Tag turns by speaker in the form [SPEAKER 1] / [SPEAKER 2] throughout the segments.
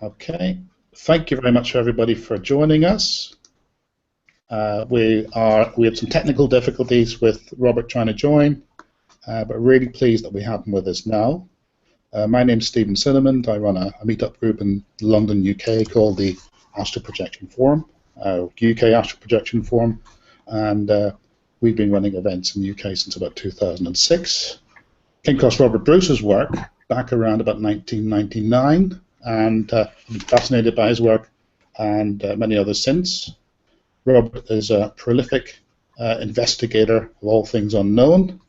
[SPEAKER 1] Okay, thank you very much everybody for joining us. We had some technical difficulties with Robert trying to join, but really pleased that we have him with us now. My name's Stephen Cinnamon. I run a meetup group in London, UK called the Astral Projection Forum, UK Astral Projection Forum, and we've been running events in the UK since about 2006. Came across Robert Bruce's work back around about 1999, and been fascinated by his work and many others since. Robert is a prolific investigator of all things unknown,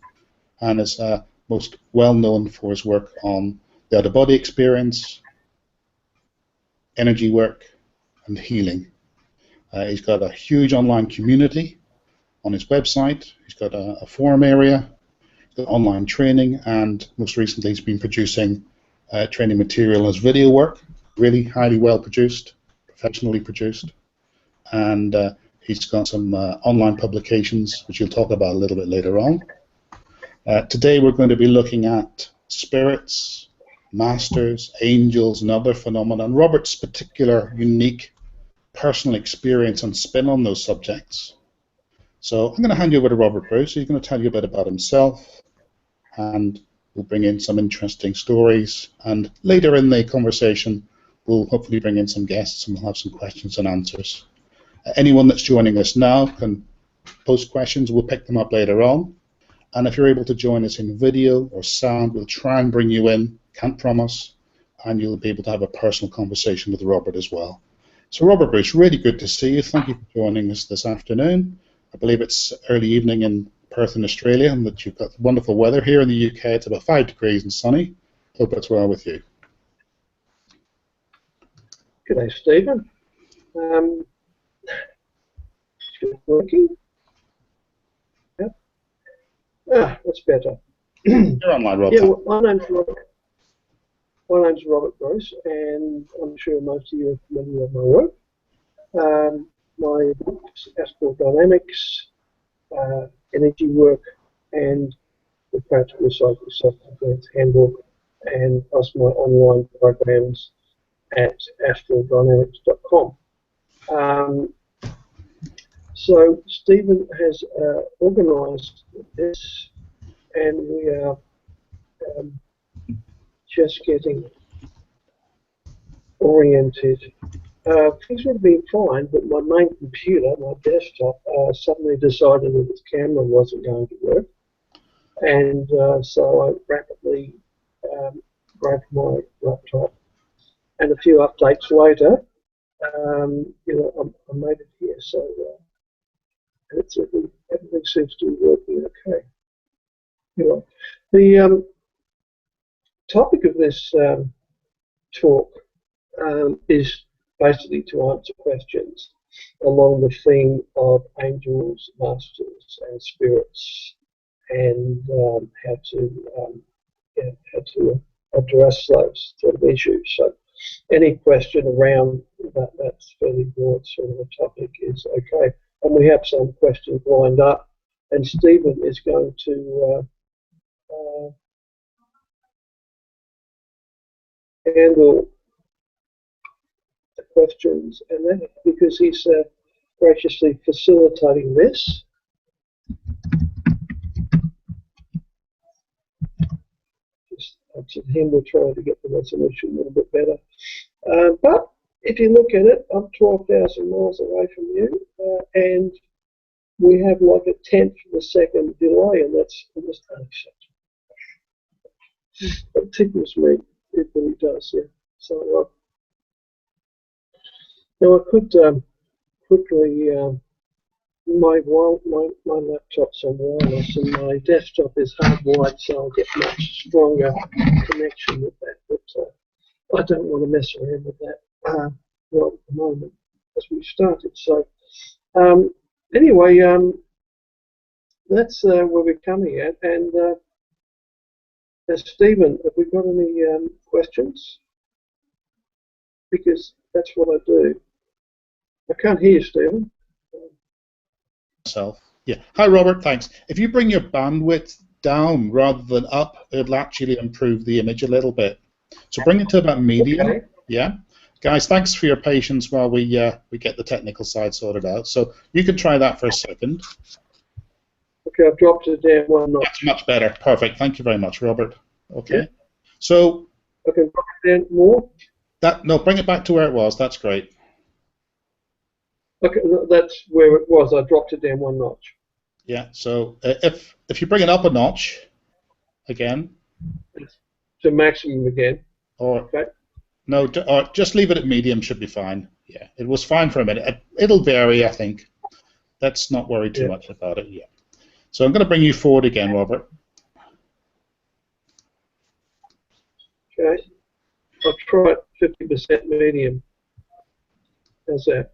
[SPEAKER 1] and is most well known for his work on the out-of-body experience, energy work, and healing. He's got a huge online community on his website. He's got a forum area, he's got online training, and most recently he's been producing training material as video work, really highly well produced, professionally produced, and he's got some online publications which he'll talk about a little bit later on. Today we're going to be looking at spirits, masters, angels, and other phenomena, and Robert's particular unique personal experience and spin on those subjects. So I'm going to hand you over to Robert Bruce. He's going to tell you a bit about himself, and we'll bring in some interesting stories, and later in the conversation we'll hopefully bring in some guests and we'll have some questions and answers. Anyone that's joining us now can post questions. We'll pick them up later on. And if you're able to join us in video or sound, we'll try and bring you in. Can't promise. And you'll be able to have a personal conversation with Robert as well. So Robert Bruce, really good to see you. Thank you for joining us this afternoon. I believe it's early evening in Perth in Australia, and that you've got wonderful weather. Here in the UK it's about 5 degrees and sunny. Hope it's well with you.
[SPEAKER 2] Good day, Stephen. Working? Yep. That's better.
[SPEAKER 1] You're online, Robert.
[SPEAKER 2] Yeah, well, my name's Robert Bruce, and I'm sure most of you are familiar with my work. My books, Astral Dynamics, Energy Work, and the Practical Psychic Self-Defense Handbook, and plus my online programs at astraldynamics.com. So Stephen has organised this, and we are just getting oriented. Things would have been fine, but my main computer, my desktop, suddenly decided that its camera wasn't going to work, and so I rapidly grabbed my laptop, and a few updates later, you know, I made it here. So everything seems to be working okay. Anyway, the topic of this talk is basically to answer questions along the theme of angels, masters, and spirits, and how to address those sort of issues. So any question around that's fairly broad sort of a topic is okay. And we have some questions lined up, and Stephen is going to handle the questions, and then because he's graciously facilitating this. Just to him, we're trying to get the resolution a little bit better. But if you look at it, I'm 12,000 miles away from you, and we have like a 1/10 of a second delay, and that's just unacceptable. It tickles me, it really does, yeah. So now I could quickly, my laptop's on wireless and my desktop is hardwired, so I'll get much stronger connection with that, but I don't want to mess around with that right at the moment as we started. So anyway, that's where we're coming at, and Stephen, have we got any questions? Because that's what I do. I can't hear you, Stephen.
[SPEAKER 1] Yeah. Hi, Robert. Thanks. If you bring your bandwidth down rather than up, it'll actually improve the image a little bit. So bring it to about medium. Okay. Yeah. Guys, thanks for your patience while we get the technical side sorted out. So you can try that for a second.
[SPEAKER 2] Okay, I've dropped it down one notch.
[SPEAKER 1] That's much better. Perfect. Thank you very much, Robert. Okay.
[SPEAKER 2] Yeah.
[SPEAKER 1] So
[SPEAKER 2] I can drop it down more.
[SPEAKER 1] no, bring it back to where it was. That's great.
[SPEAKER 2] Okay, that's where it was. I dropped it down one notch.
[SPEAKER 1] Yeah. So if you bring it up a notch, again.
[SPEAKER 2] To maximum again.
[SPEAKER 1] Or
[SPEAKER 2] okay.
[SPEAKER 1] No, or just leave it at medium. Should be fine. Yeah, it was fine for a minute. It'll vary, I think. Let's not worry too much about it. Yeah. So I'm going to bring you forward again, Robert.
[SPEAKER 2] Okay. I'll try it 50% medium. How's that?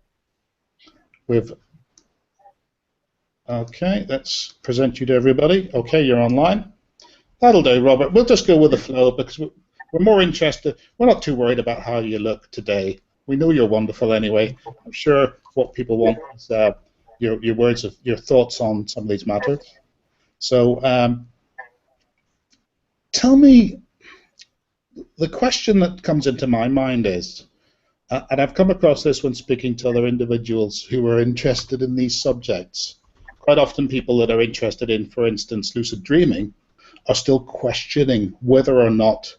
[SPEAKER 1] Okay, let's present you to everybody. Okay, you're online. That'll do, Robert. We'll just go with the flow because we're more interested. We're not too worried about how you look today. We know you're wonderful anyway. I'm sure what people want is your words of your thoughts on some of these matters. So tell me, the question that comes into my mind is, and I've come across this when speaking to other individuals who are interested in these subjects. Quite often people that are interested in, for instance, lucid dreaming are still questioning whether or not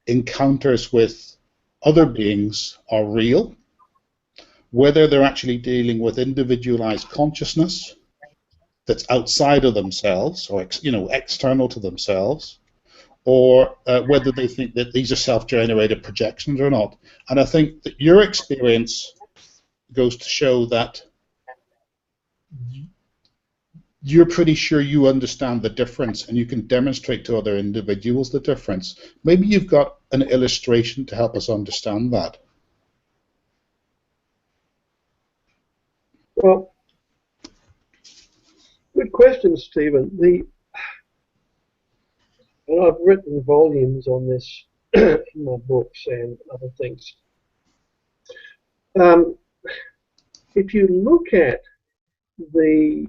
[SPEAKER 1] encounters with other beings are real, whether they're actually dealing with individualized consciousness that's outside of themselves or external to themselves, or whether they think that these are self-generated projections or not. And I think that your experience goes to show that you're pretty sure you understand the difference and you can demonstrate to other individuals the difference. Maybe you've got an illustration to help us understand that.
[SPEAKER 2] Well, good question, Stephen. And I've written volumes on this in my books and other things. If you look at the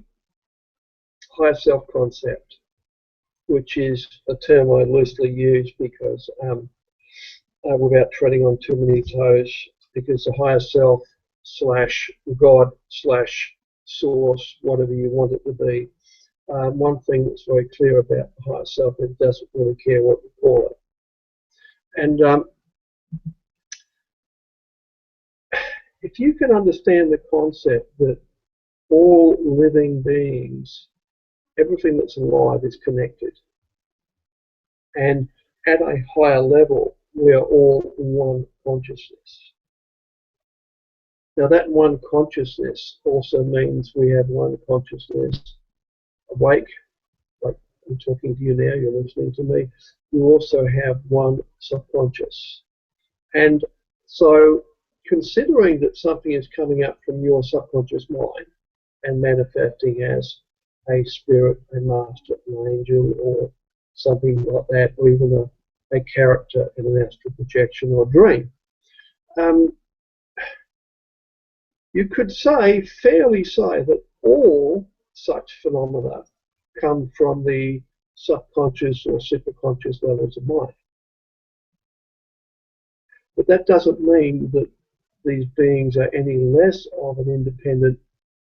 [SPEAKER 2] higher self concept, which is a term I loosely use because without treading on too many toes, because the higher self / God / source, whatever you want it to be, one thing that's very clear about the higher self, it doesn't really care what you call it. And if you can understand the concept that all living beings, everything that's alive is connected, and at a higher level, we are all one consciousness. Now that one consciousness also means we have one consciousness awake, like I'm talking to you now, you're listening to me. You also have one subconscious. And so considering that something is coming up from your subconscious mind and manifesting as a spirit, a master, an angel, or something like that, or even a character in an astral projection or dream, you could fairly say that all such phenomena come from the subconscious or superconscious levels of mind. But that doesn't mean that these beings are any less of an independent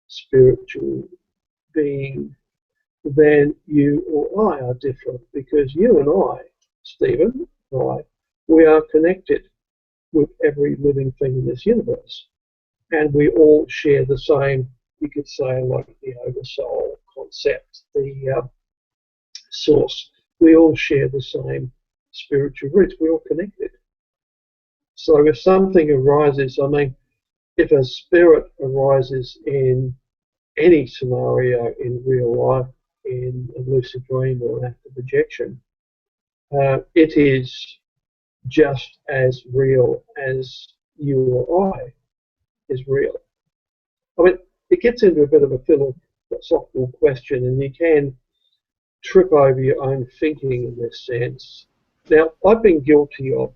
[SPEAKER 2] spiritual being than you or I are different, because you and I, Stephen, we are connected with every living thing in this universe. And we all share the same, you could say, like the oversoul concept, the source. We all share the same spiritual roots. We're all connected. So if something arises, I mean, if a spirit arises in any scenario in real life, in a lucid dream or an active projection, it is just as real as you or I is real. I mean, it gets into a bit of a philosophical question, and you can trip over your own thinking in this sense. Now, I've been guilty of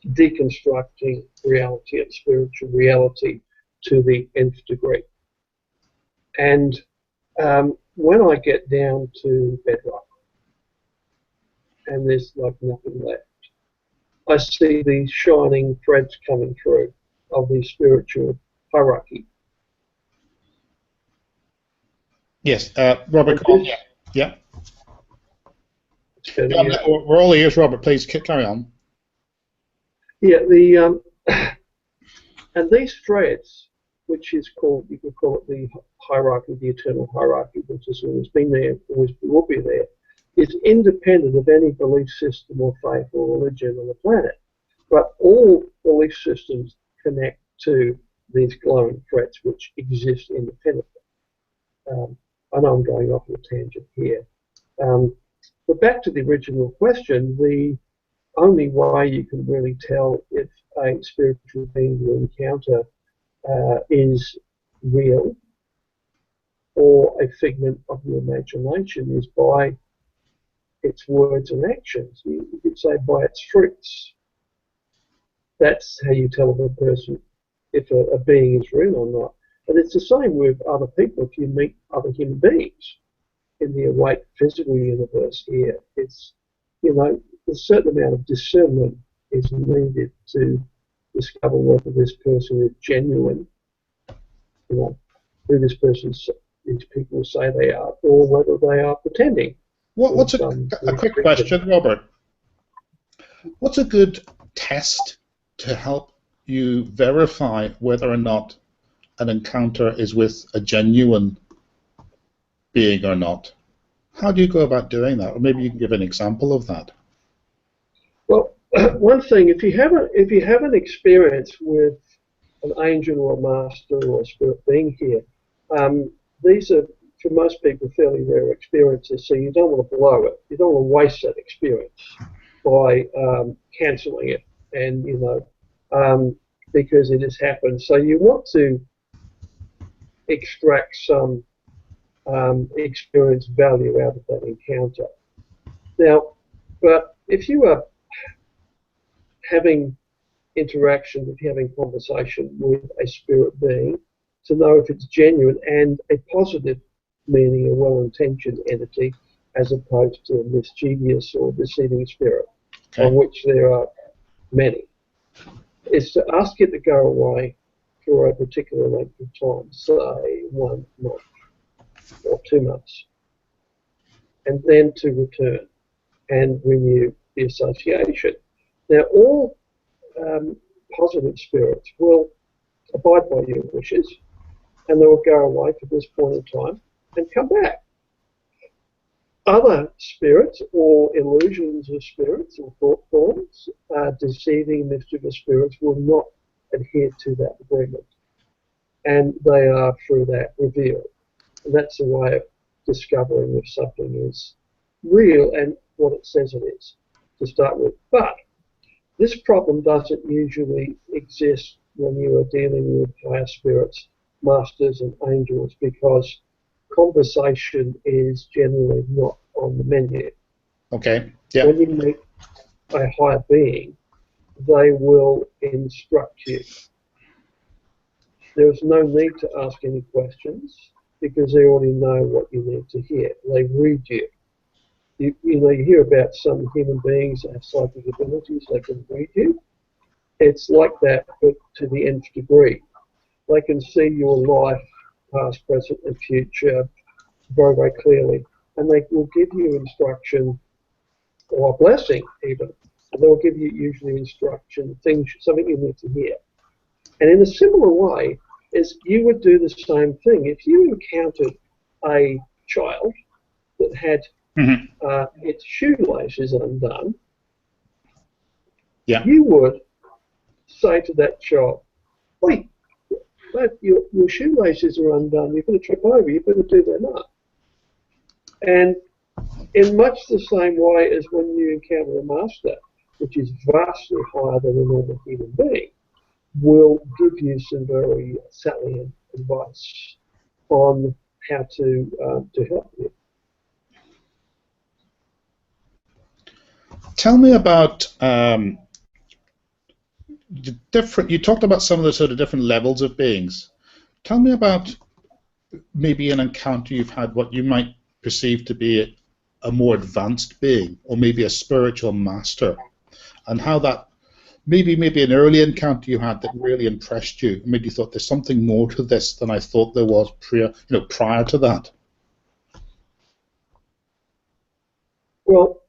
[SPEAKER 2] deconstructing reality and spiritual reality to the nth degree. And when I get down to bedrock and there's like nothing left, I see these shining threads coming through of the spiritual hierarchy.
[SPEAKER 1] Yes, Robert. Yeah.
[SPEAKER 2] Yeah,
[SPEAKER 1] We're all ears, Robert. Please carry on.
[SPEAKER 2] yeah, and these threads, which is called, you could call it the hierarchy, the eternal hierarchy, which has always been there, always will be there, is independent of any belief system or faith or religion on the planet. But all belief systems connect to these glowing threads which exist independently. I know I'm going off on a tangent here. But back to the original question, the only way you can really tell if a spiritual being you encounter is real or a figment of your imagination is by its words and actions. You could say by its fruits. That's how you tell if a person, if a being is real or not. And it's the same with other people. If you meet other human beings in the awake physical universe here, it's, you know, a certain amount of discernment is needed to discover whether this person is genuine, you know, who this person, these people say they are, or whether they are pretending.
[SPEAKER 1] What's a quick question, Robert? What's a good test to help you verify whether or not an encounter is with a genuine being or not? How do you go about doing that? Or maybe you can give an example of that.
[SPEAKER 2] Well, one thing, if you have an experience with an angel or a master or a spirit being here, these are, for most people, fairly rare experiences, so you don't want to blow it. You don't want to waste that experience by cancelling it, and, you know, because it has happened. So you want to extract some experience value out of that encounter. Now, but if you are having interaction, if you're having conversation with a spirit being, to know if it's genuine and a positive, meaning a well-intentioned entity, as opposed to a mischievous or deceiving spirit, of which there are many, is to ask it to go away for a particular length of time, say 1 month or 2 months, and then to return and renew the association. Now, all positive spirits will abide by your wishes, and they will go away for this point in time and come back. Other spirits or illusions of spirits or thought forms, deceiving, mischievous spirits, will not adhere to that agreement, and they are through that revealed. And that's a way of discovering if something is real and what it says it is, to start with. But this problem doesn't usually exist when you are dealing with higher spirits, masters and angels, because conversation is generally not on the menu.
[SPEAKER 1] Okay. Yeah.
[SPEAKER 2] When you meet a higher being, they will instruct you. There's no need to ask any questions because they already know what you need to hear. They read you. You know, you hear about some human beings that have psychic abilities, they can read you. It's like that, but to the nth degree. They can see your life, past, present, and future very, very clearly, and they will give you instruction, or a blessing even, and they'll give you usually instruction, something you need to hear. And in a similar way, is you would do the same thing. If you encountered a child that had its shoelaces undone, you would say to that child, "Wait, your shoelaces are undone. You're going to trip over. You better do them up." And in much the same way as when you encounter a master, which is vastly higher than a normal human being, will give you some very salient advice on how to help you.
[SPEAKER 1] Tell me about you talked about some of the sort of different levels of beings. Tell me about maybe an encounter you've had, what you might perceive to be a more advanced being, or maybe a spiritual master, and how that maybe an early encounter you had that really impressed you. Maybe you thought there's something more to this than I thought there was prior to that.
[SPEAKER 2] Well,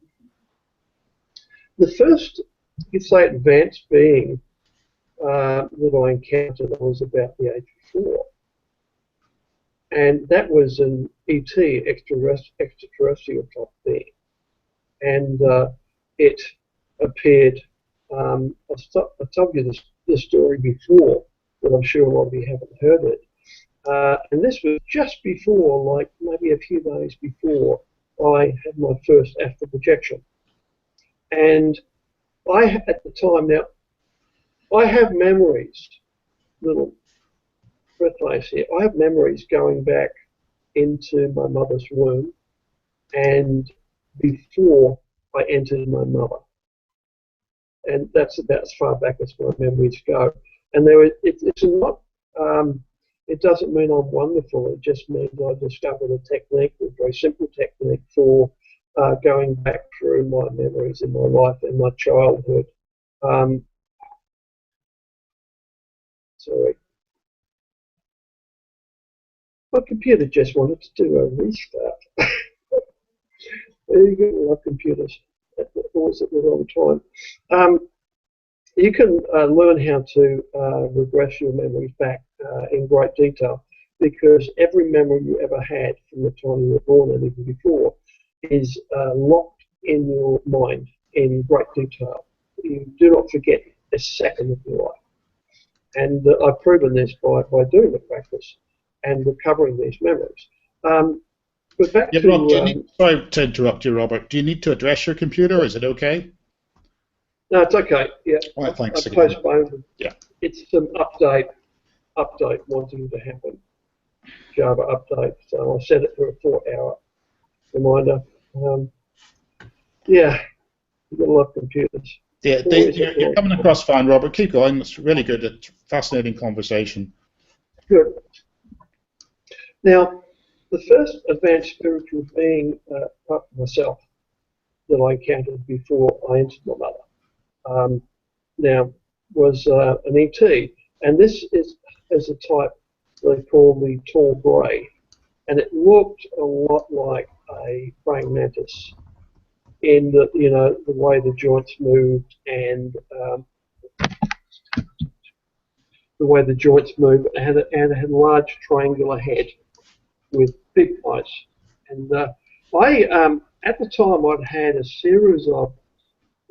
[SPEAKER 2] the first, you could say, advanced being that I encountered, I was about the age of 4. And that was an ET, extraterrestrial type being. And it appeared, I told you this story before, but I'm sure a lot of you haven't heard it. And this was just before, like maybe a few days before, I had my first astral projection. And at the time, now, I have memories, little birthplace here, I have memories going back into my mother's womb and before I entered my mother. And that's about as far back as my memories go. And it's not, it doesn't mean I'm wonderful, it just means I discovered a technique, a very simple technique for going back through my memories in my life and my childhood. Sorry. My computer just wanted to do a restart. You get a lot of computers. Always at the wrong time. You can learn how to regress your memories back in great detail, because every memory you ever had from the time you were born and even before is locked in your mind in great detail. You do not forget a second of your life. And I've proven this by doing the practice and recovering these memories. But back to...
[SPEAKER 1] Rob, sorry to interrupt you, Robert. Do you need to address your computer? Is it okay?
[SPEAKER 2] No, it's okay. Yeah.
[SPEAKER 1] All right, thanks.
[SPEAKER 2] I postponed.
[SPEAKER 1] Yeah.
[SPEAKER 2] It's some update wanting to happen. Java update. So I set it for a 4-hour reminder. Yeah, you've got a lot of computers.
[SPEAKER 1] Yeah, you're coming across fine, Robert. Keep going. It's really good. It's a fascinating conversation.
[SPEAKER 2] Good. Now, the first advanced spiritual being, apart from myself, that I encountered before I entered my mother, now was an ET, and this is a type they call the tall grey, and it looked a lot like a praying mantis in the the way the joints moved and the way the joints moved, and it had a large triangular head with big eyes. And I at the time I'd had a series of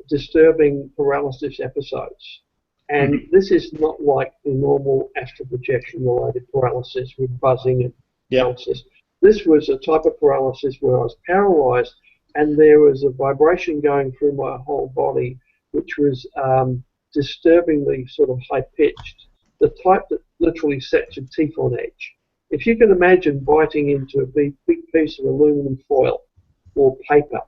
[SPEAKER 2] disturbing paralysis episodes, and this is not like the normal astral projection related paralysis with buzzing and paralysis. This was a type of paralysis where I was paralyzed and there was a vibration going through my whole body which was disturbingly sort of high pitched, the type that literally sets your teeth on edge. If you can imagine biting into a big piece of aluminum foil or paper,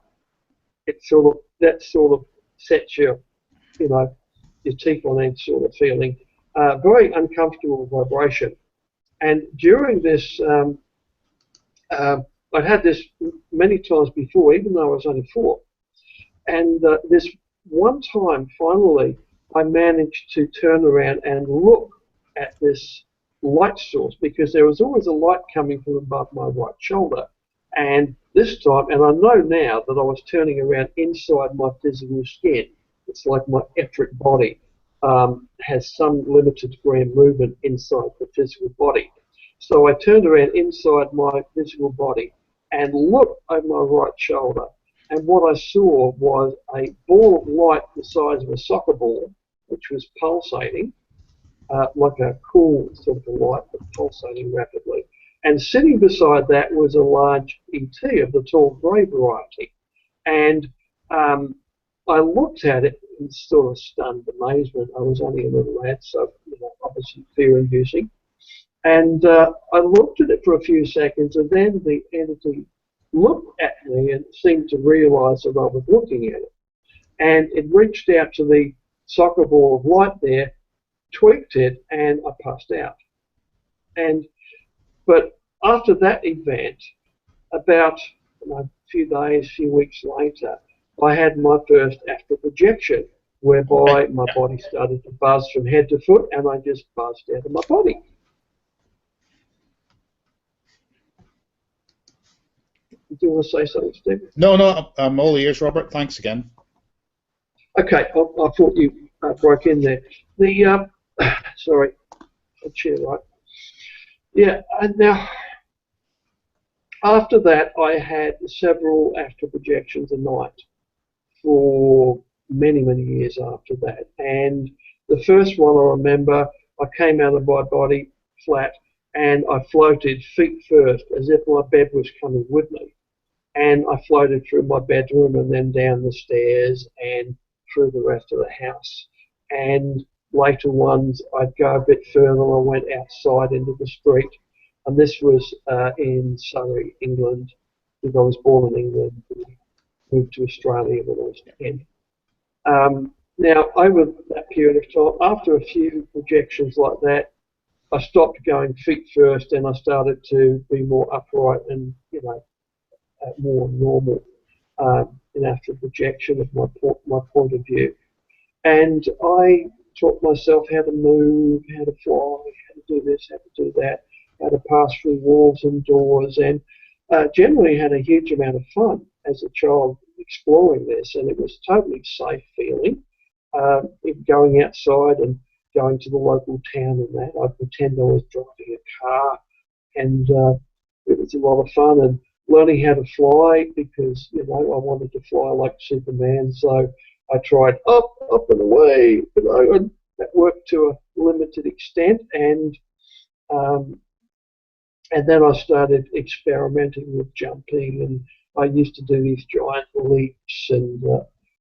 [SPEAKER 2] that sort of sets your teeth on edge sort of feeling. Very uncomfortable vibration. And during this, I'd had this many times before, even though I was only 4. And this one time, finally, I managed to turn around and look at this light source, because there was always a light coming from above my right shoulder. And this time, and I know now that I was turning around inside my physical skin. It's like my etheric body has some limited degree of movement inside the physical body. So I turned around inside my physical body and looked over my right shoulder, and what I saw was a ball of light the size of a soccer ball, which was pulsating, like a cool sort of light, but pulsating rapidly. And sitting beside that was a large ET of the tall grey variety. And I looked at it in sort of stunned amazement. I was only a little lad, so obviously fear-inducing. And I looked at it for a few seconds, and then the entity looked at me and seemed to realise that I was looking at it. And it reached out to the soccer ball of light there, tweaked it, and I passed out. But after that event, about a few days, few weeks later, I had my first astral projection, whereby my body started to buzz from head to foot, and I just buzzed out of my body. Do you want to say something, Steve?
[SPEAKER 1] No, I'm all ears, Robert. Thanks again.
[SPEAKER 2] Okay, I thought you broke in there. The sorry, I'll chair right. Yeah, and now after that, I had several astral projections a night for many, many years after that. And the first one I remember, I came out of my body flat and I floated feet first as if my bed was coming with me. And I floated through my bedroom and then down the stairs and through the rest of the house. And later ones, I'd go a bit further. I went outside into the street. And this was in Surrey, England, because I was born in England. Moved to Australia when I was 10. Now, over that period of time, after a few projections like that, I stopped going feet first and I started to be more upright and, you know, more normal in astral projection of my point of view. And I taught myself how to move, how to fly, how to do this, how to do that, how to pass through walls and doors, and generally had a huge amount of fun as a child exploring this, and it was totally safe feeling. Going outside and going to the local town and that, I'd pretend I was driving a car, and it was a lot of fun. And learning how to fly, because, you know, I wanted to fly like Superman, so I tried up and away, you know, and that worked to a limited extent. And then I started experimenting with jumping, and I used to do these giant leaps. And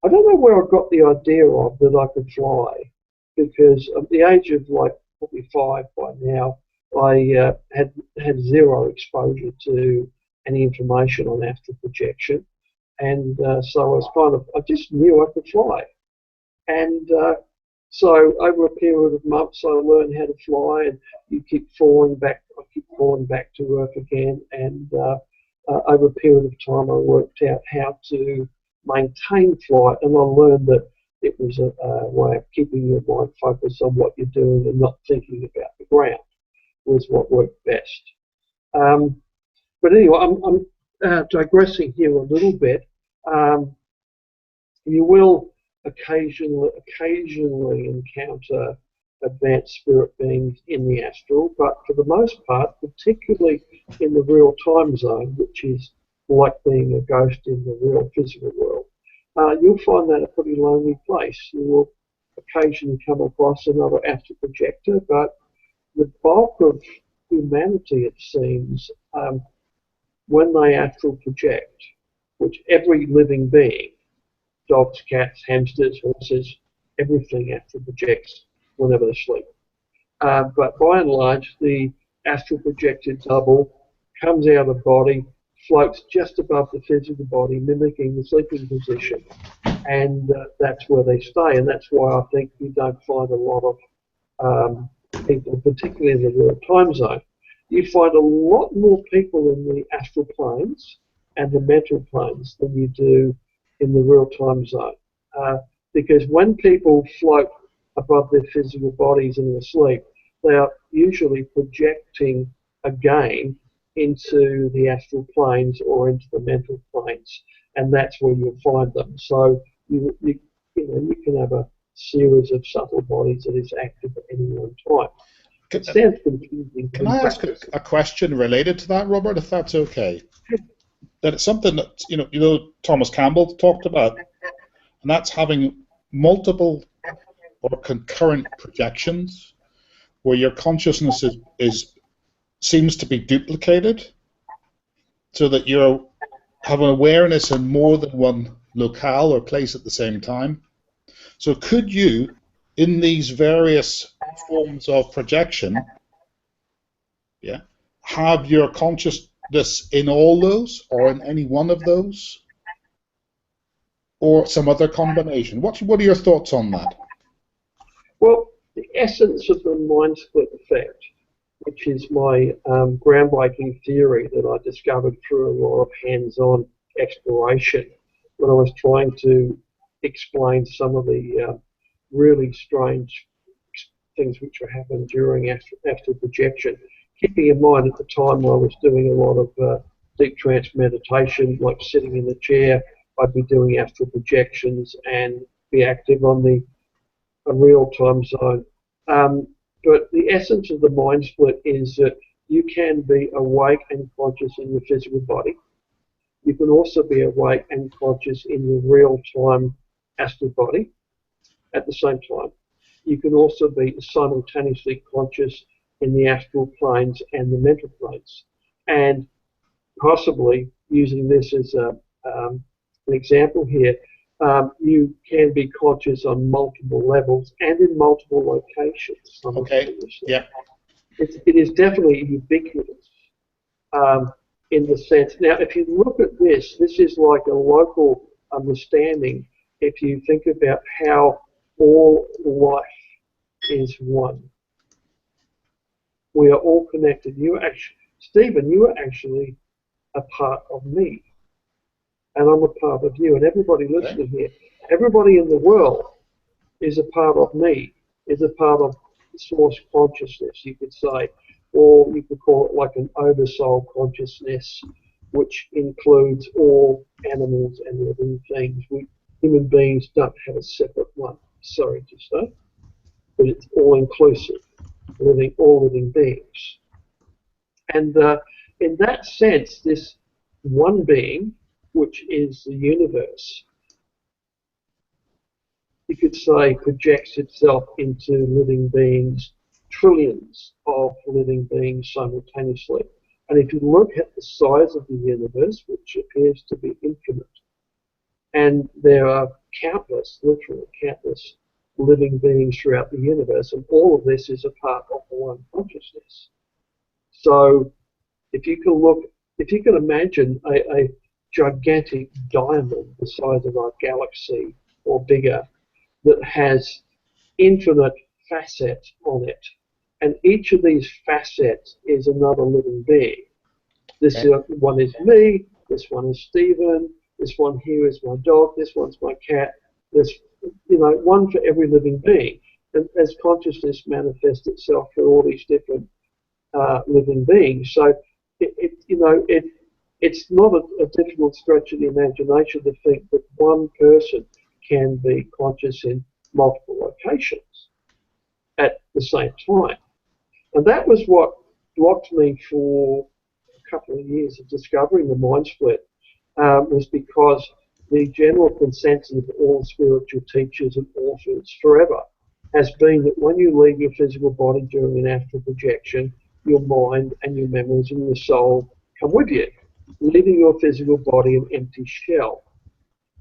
[SPEAKER 2] I don't know where I got the idea of that I could fly, because at the age of like probably 5 by now, I had zero exposure to any information on astral projection, and so I was I just knew I could fly. And so over a period of months, I learned how to fly, and you keep falling back. I keep falling back to earth again, and over a period of time, I worked out how to maintain flight, and I learned that it was a way of keeping your mind focused on what you're doing and not thinking about the ground was what worked best. But anyway, I'm digressing here a little bit. You will occasionally encounter advanced spirit beings in the astral, but for the most part, particularly in the real time zone, which is like being a ghost in the real physical world, you'll find that a pretty lonely place. You will occasionally come across another astral projector, but the bulk of humanity, it seems, when they astral project, which every living being, dogs, cats, hamsters, horses, everything astral projects whenever they sleep. But by and large, the astral projected double comes out of the body, floats just above the physical body, mimicking the sleeping position, and that's where they stay. And that's why I think you don't find a lot of people, particularly in the real time zone. You find a lot more people in the astral planes and the mental planes than you do in the real time zone. Because when people float above their physical bodies and they're asleep, they are usually projecting again into the astral planes or into the mental planes, and that's where you'll find them. So you can have a series of subtle bodies that is active at any one time. It sounds confusing.
[SPEAKER 1] Can I ask a question related to that, Robert, if that's okay? That it's something that you know Thomas Campbell talked about, and that's having multiple or concurrent projections where your consciousness seems to be duplicated, so that you have an awareness in more than one locale or place at the same time. So could you, in these various forms of projection, have your consciousness in all those, or in any one of those, or some other combination? What are your thoughts on that?
[SPEAKER 2] Well, the essence of the mind split effect, which is my groundbreaking theory that I discovered through a lot of hands-on exploration when I was trying to explain some of the really strange things which were happening during astral projection. Keeping in mind at the time I was doing a lot of deep trance meditation, like sitting in the chair, I'd be doing astral projections and be active on a real-time zone. But the essence of the mind split is that you can be awake and conscious in your physical body. You can also be awake and conscious in your real-time astral body at the same time. You can also be simultaneously conscious in the astral planes and the mental planes. And possibly, using this as an example here, you can be conscious on multiple levels and in multiple locations simultaneously.
[SPEAKER 1] Okay. Yeah.
[SPEAKER 2] It is definitely ubiquitous in the sense. Now, if you look at this is like a local understanding. If you think about how all life is one, we are all connected. Stephen, you are actually a part of me, and I'm a part of you, and everybody listening here, everybody in the world is a part of me, is a part of source consciousness, you could say, or you could call it like an oversoul consciousness, which includes all animals and living things. Human beings don't have a separate one, sorry to say, but it's all inclusive, all living beings. And in that sense, this one being, which is the universe, you could say projects itself into living beings, trillions of living beings simultaneously. And if you look at the size of the universe, which appears to be infinite, and there are countless, literally countless, living beings throughout the universe, and all of this is a part of the one consciousness. So if you can imagine a gigantic diamond the size of our galaxy or bigger that has infinite facets on it, and each of these facets is another living being. This one is me, this one is Stephen, this one here is my dog, this one's my cat, there's one for every living being. And as consciousness manifests itself through all these different living beings. So it's not a difficult stretch of the imagination to think that one person can be conscious in multiple locations at the same time. And that was what blocked me for a couple of years of discovering the mind split, was because the general consensus of all spiritual teachers and authors forever has been that when you leave your physical body during an astral projection, your mind and your memories and your soul come with you, leaving your physical body an empty shell.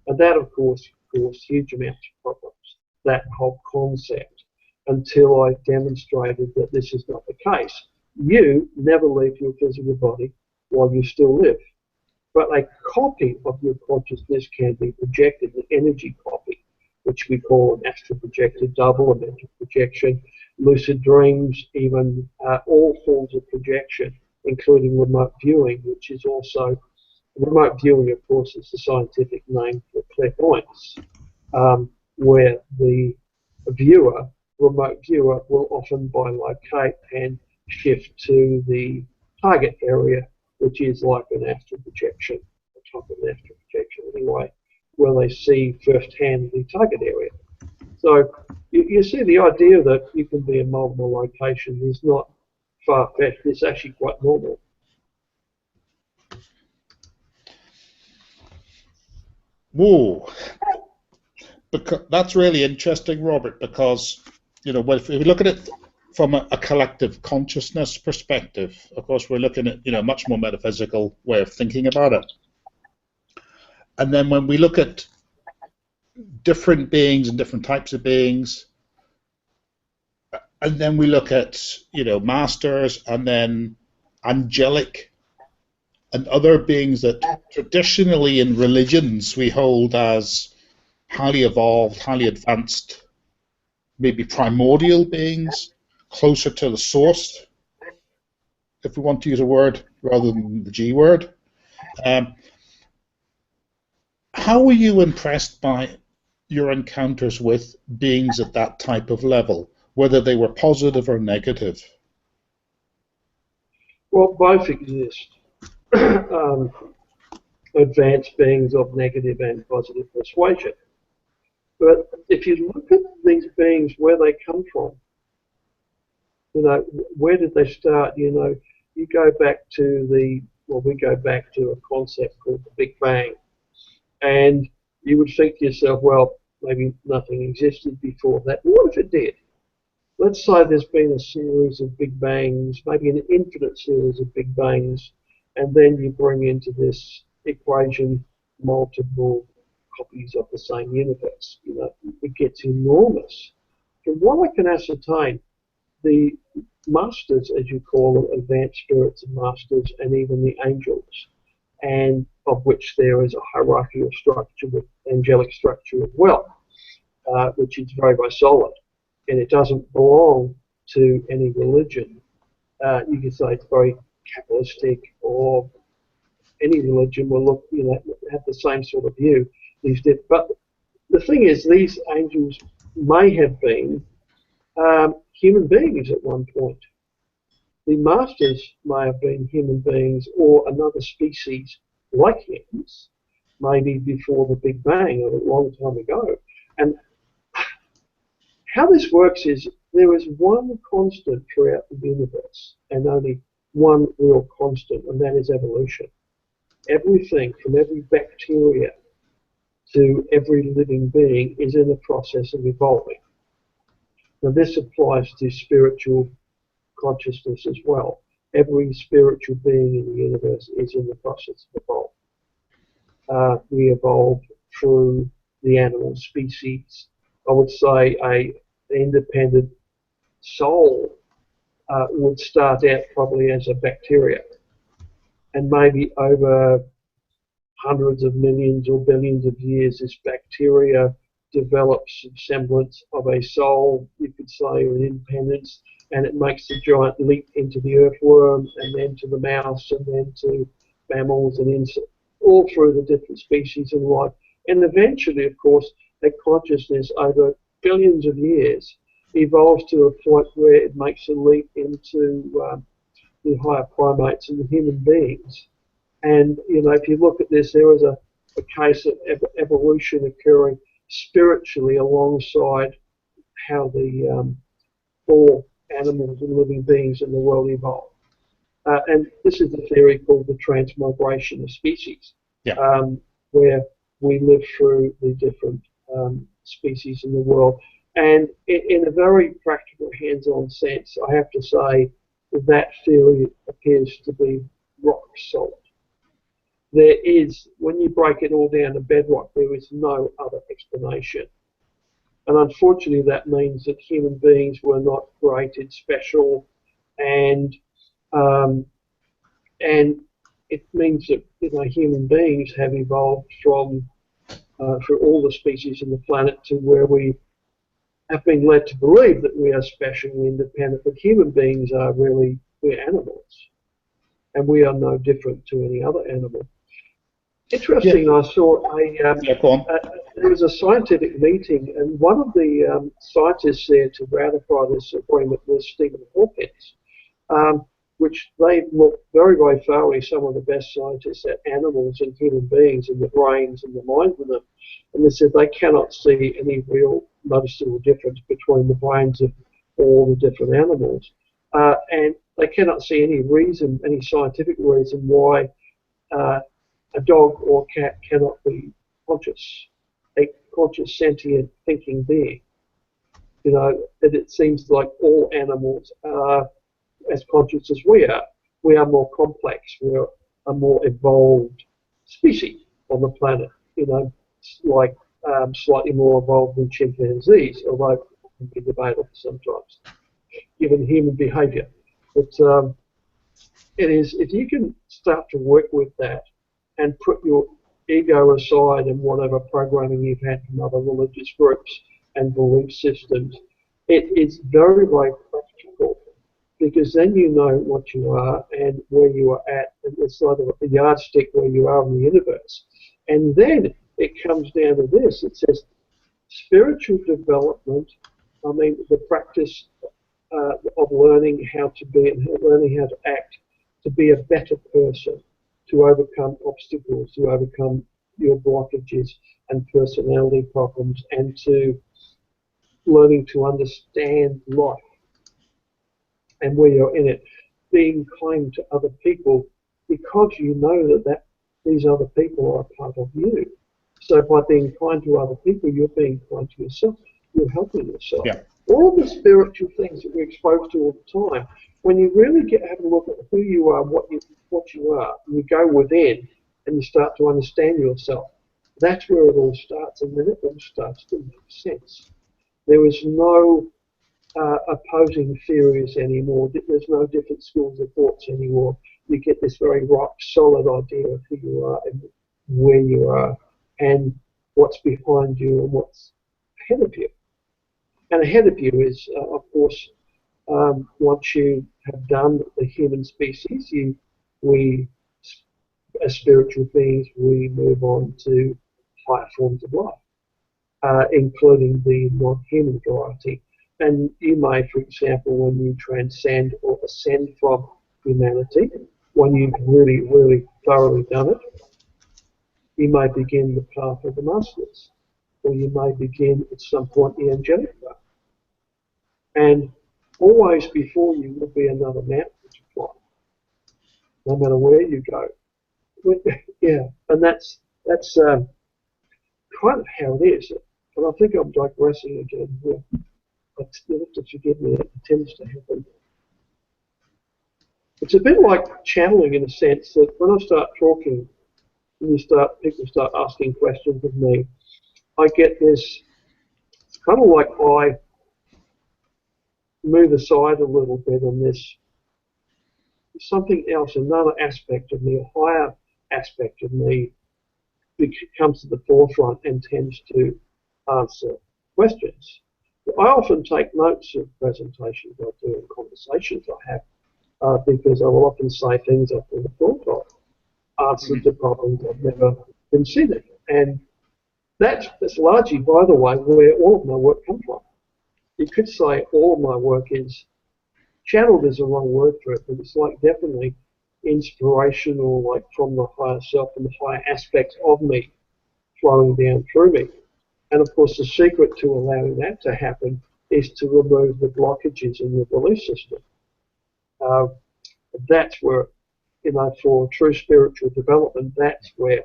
[SPEAKER 2] And that, of course, caused huge amounts of problems, that whole concept, until I demonstrated that this is not the case. You never leave your physical body while you still live. But a copy of your consciousness can be projected, an energy copy, which we call an astral projected double, a mental projection, lucid dreams, even all forms of projection, including remote viewing, which is also, remote viewing, of course, is the scientific name for clairvoyance, where the remote viewer, will often bilocate and shift to the target area, which is like an astral projection, a type of an astral projection anyway, where they see firsthand the target area. So you see the idea that you can be in multiple locations is not far-fetched, it's actually quite normal.
[SPEAKER 1] Whoa. That's really interesting, Robert, because, if we look at it from a collective consciousness perspective, of course, we're looking at, a much more metaphysical way of thinking about it. And then when we look at different beings and different types of beings, and then we look at, masters and then angelic and other beings that traditionally in religions we hold as highly evolved, highly advanced, maybe primordial beings, closer to the source, if we want to use a word rather than the G word. How were you impressed by your encounters with beings at that type of level, whether they were positive or negative?
[SPEAKER 2] Well, both exist. um, Advanced beings of negative and positive persuasion. But if you look at these beings, where they come from, where did they start? You go back to we go back to a concept called the Big Bang. And you would think to yourself, well, maybe nothing existed before that. What if it did? Let's say there's been a series of Big Bangs, maybe an infinite series of Big Bangs, and then you bring into this equation multiple copies of the same universe. It gets enormous. From what I can ascertain, the masters, as you call them, advanced spirits and masters, and even the angels, and of which there is a hierarchical structure with angelic structure as well, which is very, very solid. And it doesn't belong to any religion. You could say it's very Kabbalistic, or any religion will look, have the same sort of view. But the thing is, these angels may have been human beings at one point. The masters may have been human beings or another species like humans, maybe before the Big Bang, a long time ago. And how this works is there is one constant throughout the universe, and only one real constant, and that is evolution. Everything from every bacteria to every living being is in the process of evolving. Now this applies to spiritual consciousness as well. Every spiritual being in the universe is in the process of evolving. We evolve through the animal species. I would say an independent soul would start out probably as a bacteria, and maybe over hundreds of millions or billions of years, this bacteria develops some semblance of a soul, you could say, or an independence, and it makes the giant leap into the earthworm, and then to the mouse, and then to mammals and insects, all through the different species of life. And eventually, of course, that consciousness over billions of years evolves to a point where it makes a leap into the higher primates and the human beings. And, if you look at this, there is a case of evolution occurring spiritually alongside how the all animals and living beings in the world evolve. And this is the theory called the transmigration of species, where we live through the different species in the world. And in a very practical, hands-on sense, I have to say that theory appears to be rock solid. There is, when you break it all down to bedrock, there is no other explanation. And unfortunately, that means that human beings were not created special, and it means that human beings have evolved from through all the species on the planet to where we have been led to believe that we are special and independent. But human beings are really, we're animals, and we are no different to any other animal. Interesting, I saw there was a scientific meeting, and one of the scientists there to ratify this agreement was Stephen Hawkins, which they looked very, very thoroughly, some of the best scientists at animals and human beings and the brains and the minds of them, and they said they cannot see any real noticeable difference between the brains of all the different animals, and they cannot see any reason, any scientific reason why a dog or cat cannot be conscious, a conscious, sentient, thinking being. And it seems like all animals are as conscious as we are. We are more complex. We're a more evolved species on the planet. Like slightly more evolved than chimpanzees, although it can be debatable sometimes, given human behaviour. But it is, if you can start to work with that and put your ego aside and whatever programming you've had from other religious groups and belief systems, it is very, very practical, because then you know what you are and where you are at, and it's sort of a yardstick where you are in the universe. And then it comes down to this, it says, spiritual development, I mean, the practice of learning how to be and learning how to act, to be a better person, to overcome obstacles, to overcome your blockages and personality problems, and to learning to understand life and where you're in it, being kind to other people because you know that these other people are a part of you. So by being kind to other people, you're being kind to yourself. You're helping yourself.
[SPEAKER 1] Yeah.
[SPEAKER 2] All the spiritual things that we're exposed to all the time, when you really have a look at who you are, what you are, and you go within and you start to understand yourself, that's where it all starts, and then it all starts to make sense. There is no opposing theories anymore. There's no different schools of thoughts anymore. You get this very rock solid idea of who you are and where you are and what's behind you and what's ahead of you. And ahead of you is, of course, once you have done the human species, we, as spiritual beings, we move on to higher forms of life, including the non-human variety. And you may, for example, when you transcend or ascend from humanity, when you've really, really thoroughly done it, you may begin the path of the masters, or you may begin at some point the angelic path. And always before you will be another mountain to climb, no matter where you go. Yeah, and that's kind of how it is. And I think I'm digressing again here. But you'll have to forgive me, it tends to happen. It's a bit like channeling in a sense that when I start talking, and people start asking questions of me, I get this, it's kind of like I move aside a little bit and there's something else, another aspect of me, a higher aspect of me comes to the forefront and tends to answer questions. I often take notes of presentations I do and conversations I have because I will often say things I've never thought of, answers to problems I've never considered. And that's largely, by the way, where all of my work comes from. You could say all of my work is, channeled is the wrong word for it, but it's like definitely inspirational, like from the higher self and the higher aspects of me flowing down through me. And of course, the secret to allowing that to happen is to remove the blockages in your belief system. That's where, for true spiritual development, that's where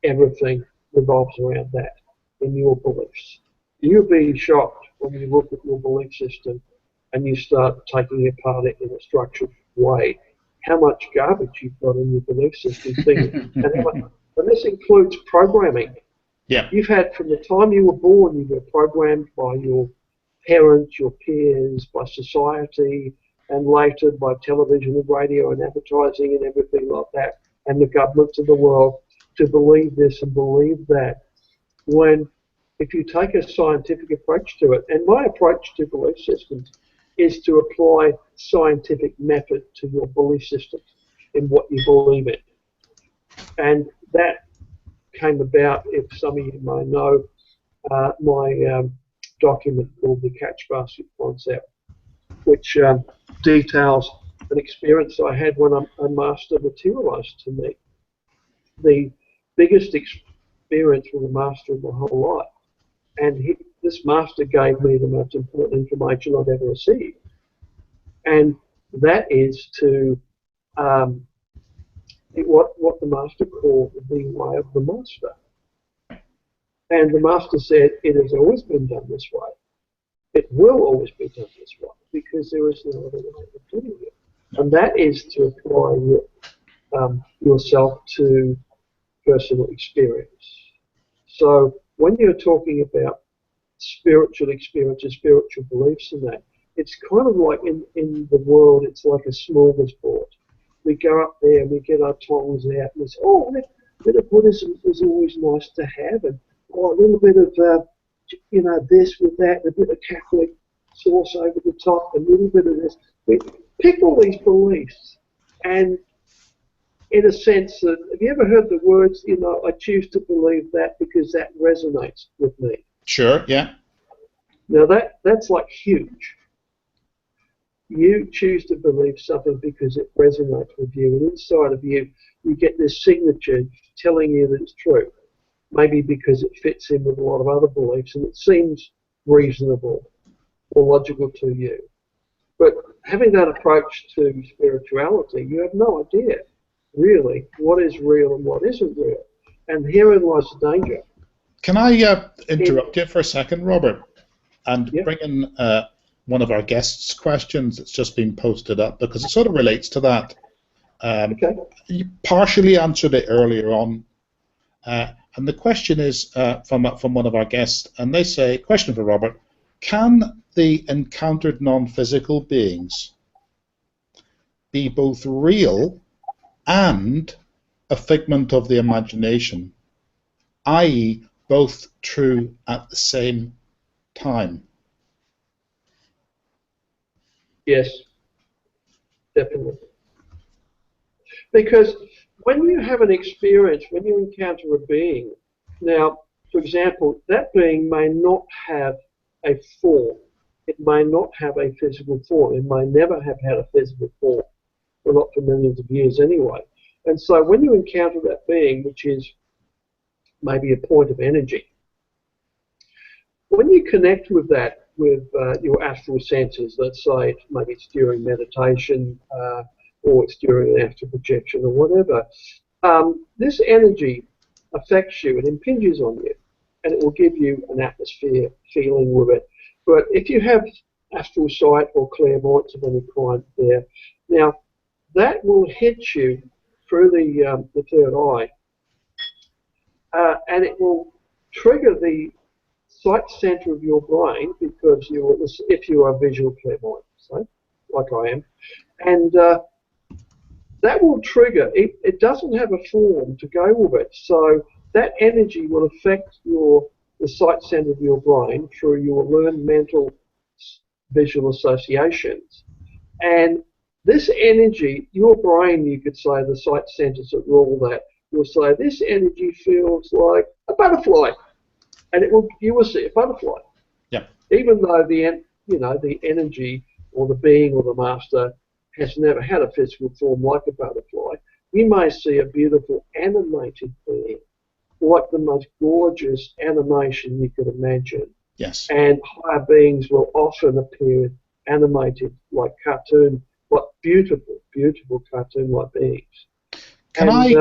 [SPEAKER 2] everything revolves around that, in your beliefs. You'll be shocked when you look at your belief system and you start taking apart it in a structured way, how much garbage you've got in your belief system. And this includes programming.
[SPEAKER 1] Yeah.
[SPEAKER 2] You've had, from the time you were born, you were programmed by your parents, your peers, by society, and later by television and radio and advertising and everything like that, and the governments of the world, to believe this and believe that. When, if you take a scientific approach to it, and my approach to belief systems is to apply scientific method to your belief system in what you believe in. And that came about, if some of you may know, my document called the Catch Basket Concept, which details an experience I had when a master materialized to me. The biggest experience with a master of my whole life. And this master gave me the most important information I've ever received. And that is to what the master called the way of the master. And the master said, it has always been done this way. It will always be done this way because there is no other way of doing it. And that is to apply yourself to personal experience. So when you're talking about spiritual experiences, spiritual beliefs and that, it's kind of like in the world, it's like a smorgasbord. We go up there and we get our tongs out and we say, oh, a bit of Buddhism is always nice to have, and a little bit of, this with that, a bit of Catholic sauce over the top, a little bit of this. We pick all these beliefs, and in a sense, have you ever heard the words, I choose to believe that because that resonates with me?
[SPEAKER 1] Sure, yeah.
[SPEAKER 2] Now that's like huge. You choose to believe something because it resonates with you, and inside of you, you get this signature telling you that it's true. Maybe because it fits in with a lot of other beliefs and it seems reasonable or logical to you. But having that approach to spirituality, you have no idea, really, what is real and what isn't real. And herein lies the danger.
[SPEAKER 1] Can I interrupt you for a second, Robert, and
[SPEAKER 2] Yeah.
[SPEAKER 1] bring in one of our guests' questions that's just been posted up, because it sort of relates to that.
[SPEAKER 2] Okay.
[SPEAKER 1] You partially answered it earlier on, and the question is from one of our guests, and they say, question for Robert, can the encountered non-physical beings be both real and a figment of the imagination, i.e. both true at the same time?
[SPEAKER 2] Yes, definitely. Because when you have an experience, when you encounter a being, now, for example, that being may not have a form. It may not have a physical form. It may never have had a physical form, or not for millions of years anyway. And so when you encounter that being, which is maybe a point of energy, when you connect with that, with your astral senses, let's say maybe it's during meditation or it's during an astral projection or whatever, this energy affects you, it impinges on you, and it will give you an atmosphere feeling with it. But if you have astral sight or clairvoyance of any kind there, now that will hit you through the third eye, and it will trigger the sight center of your brain, because if you are visual clairvoyant, so, like I am, and that will trigger. It doesn't have a form to go with it, so that energy will affect the sight center of your brain through your learned mental visual associations, and this energy, your brain, you could say, the sight centers that rule that, will say this energy feels like a butterfly, and you will see a butterfly.
[SPEAKER 1] Yeah.
[SPEAKER 2] Even though the energy or the being or the master has never had a physical form like a butterfly, you may see a beautiful animated being, like the most gorgeous animation you could imagine.
[SPEAKER 1] Yes.
[SPEAKER 2] And higher beings will often appear animated like cartoon, like beautiful, beautiful cartoon-like beings.
[SPEAKER 1] Can I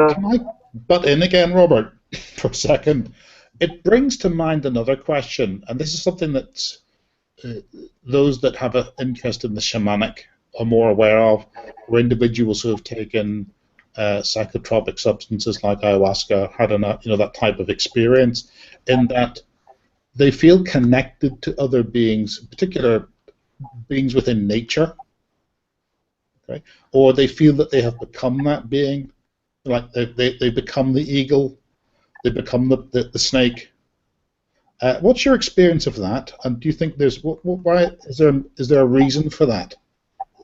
[SPEAKER 1] butt in again, Robert, for a second? It brings to mind another question, and this is something that those that have an interest in the shamanic are more aware of, where individuals who have taken psychotropic substances like ayahuasca had that type of experience, in that they feel connected to other beings, particular beings within nature, okay? Or they feel that they have become that being, like they become the eagle, they become the snake. What's your experience of that? And do you think why is there a reason for that?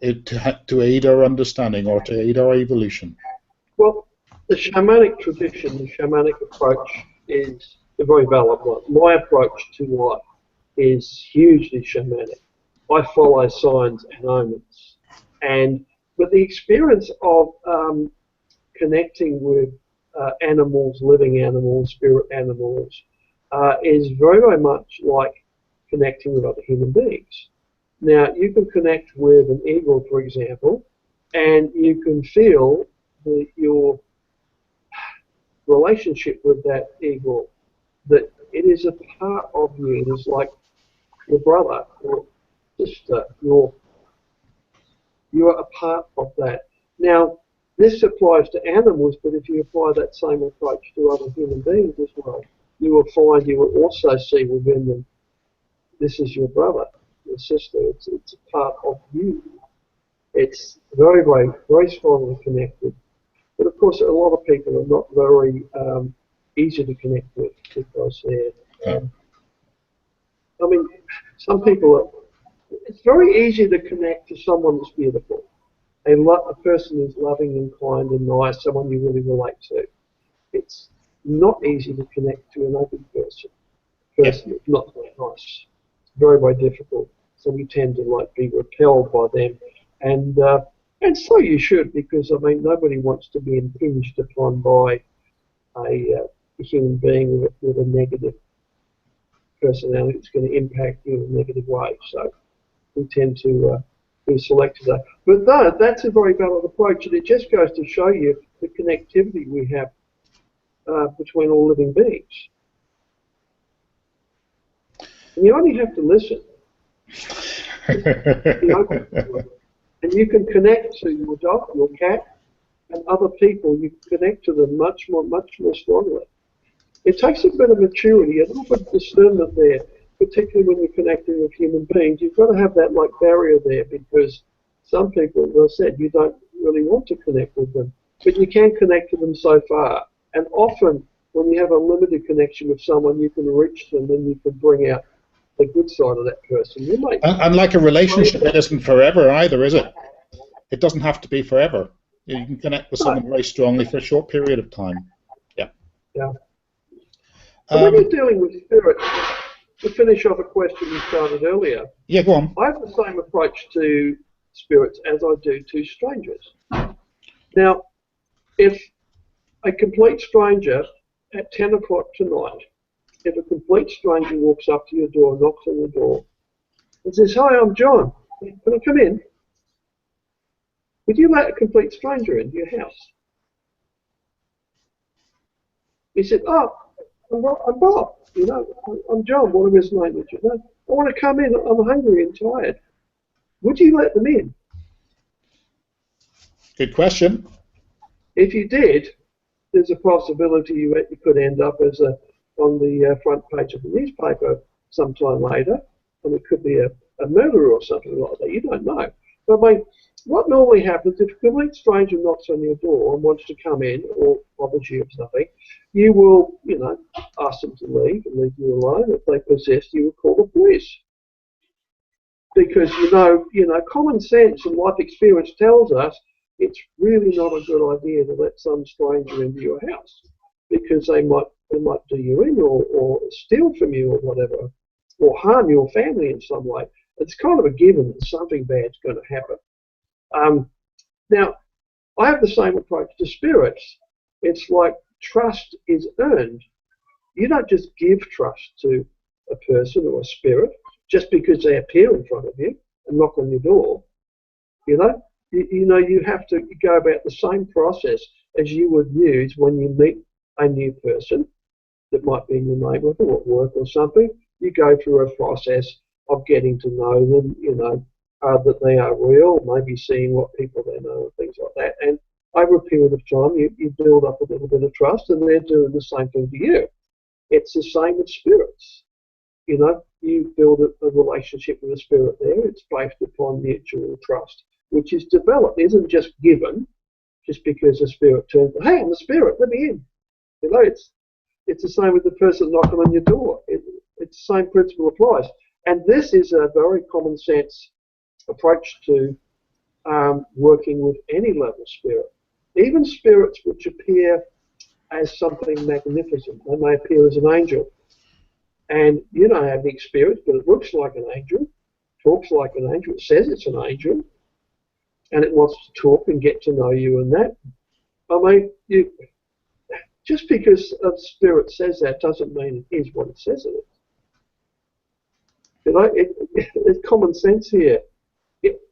[SPEAKER 1] To aid our understanding or to aid our evolution?
[SPEAKER 2] Well, the shamanic tradition, the shamanic approach is a very valid one. My approach to life is hugely shamanic. I follow signs and omens, but the experience of connecting with animals, living animals, spirit animals, is very, very much like connecting with other human beings. Now, you can connect with an eagle, for example, and you can feel your relationship with that eagle, that it is a part of you. It is like your brother or sister. You are a part of that. Now, this applies to animals, but if you apply that same approach to other human beings as well, you will find you will also see within them, this is your brother, your sister. It's a part of you. It's very, very, very strongly connected. But of course, a lot of people are not very easy to connect with, because they're, I mean, some people are. It's very easy to connect to someone that's beautiful. A person who's loving and kind and nice, someone you really relate to. It's not easy to connect to an ugly person. person is not very nice. It's very, very difficult. So we tend to like be repelled by them, and so you should, because I mean nobody wants to be impinged upon by a human being with a negative personality. It's going to impact you in a negative way. So we tend to be selective there. But no, that's a very valid approach, and it just goes to show you the connectivity we have between all living beings. And you only have to listen. And you can connect to your dog, your cat, and other people. You can connect to them much more strongly. It takes a bit of maturity, a little bit of discernment there, particularly when you're connecting with human beings. You've got to have that like barrier there, because some people, as I said, you don't really want to connect with them, but you can connect to them so far. And often, when you have a limited connection with someone, you can reach them and you can bring out the good side of that person. You might,
[SPEAKER 1] and like a relationship, it isn't forever either, is it? It doesn't have to be forever. You can connect with someone very strongly for a short period of time. Yeah.
[SPEAKER 2] Yeah. And when you're dealing with spirits, to finish off a question you started earlier,
[SPEAKER 1] yeah, go on.
[SPEAKER 2] I have the same approach to spirits as I do to strangers. Now, if a complete stranger at 10 o'clock tonight, if a complete stranger walks up to your door, knocks on your door, and says, "Hi, I'm John. Can I come in?" Would you let a complete stranger into your house? He said, "Oh, I'm Bob. You know, I'm John. Whatever his name is. You know, I want to come in. I'm hungry and tired." Would you let them in?
[SPEAKER 1] Good question.
[SPEAKER 2] If you did, there's a possibility you could end up as on the front page of the newspaper sometime later, and it could be a murderer or something like that. You don't know. But I mean, what normally happens if a complete stranger knocks on your door and wants to come in or bothers you or something, you will, you know, ask them to leave and leave you alone. If they persist, you will call the police. Because you know, common sense and life experience tells us it's really not a good idea to let some stranger into your house, because they might do you in or steal from you or whatever, or harm your family in some way. It's kind of a given that something bad's going to happen. Now, I have the same approach to spirits. It's like trust is earned. You don't just give trust to a person or a spirit just because they appear in front of you and knock on your door. You know, you have to go about the same process as you would use when you meet a new person that might be in your neighbourhood or at work or something. You go through a process of getting to know them, you know, that they are real, maybe seeing what people they know and things like that. And over a period of time, you build up a little bit of trust, and they're doing the same thing to you. It's the same with spirits. You know, you build a relationship with a spirit there. It's based upon mutual trust, which is developed. It isn't just given just because a spirit turns, "Hey, I'm the spirit, let me in." You know, it's the same with the person knocking on your door. It's the same principle applies. And this is a very common sense approach to working with any level spirit. Even spirits which appear as something magnificent. They may appear as an angel. And you don't have the experience, but it looks like an angel, talks like an angel, it says it's an angel, and it wants to talk and get to know you and that. I mean, just because a spirit says that doesn't mean it is what it says it is. You know, it's common sense here.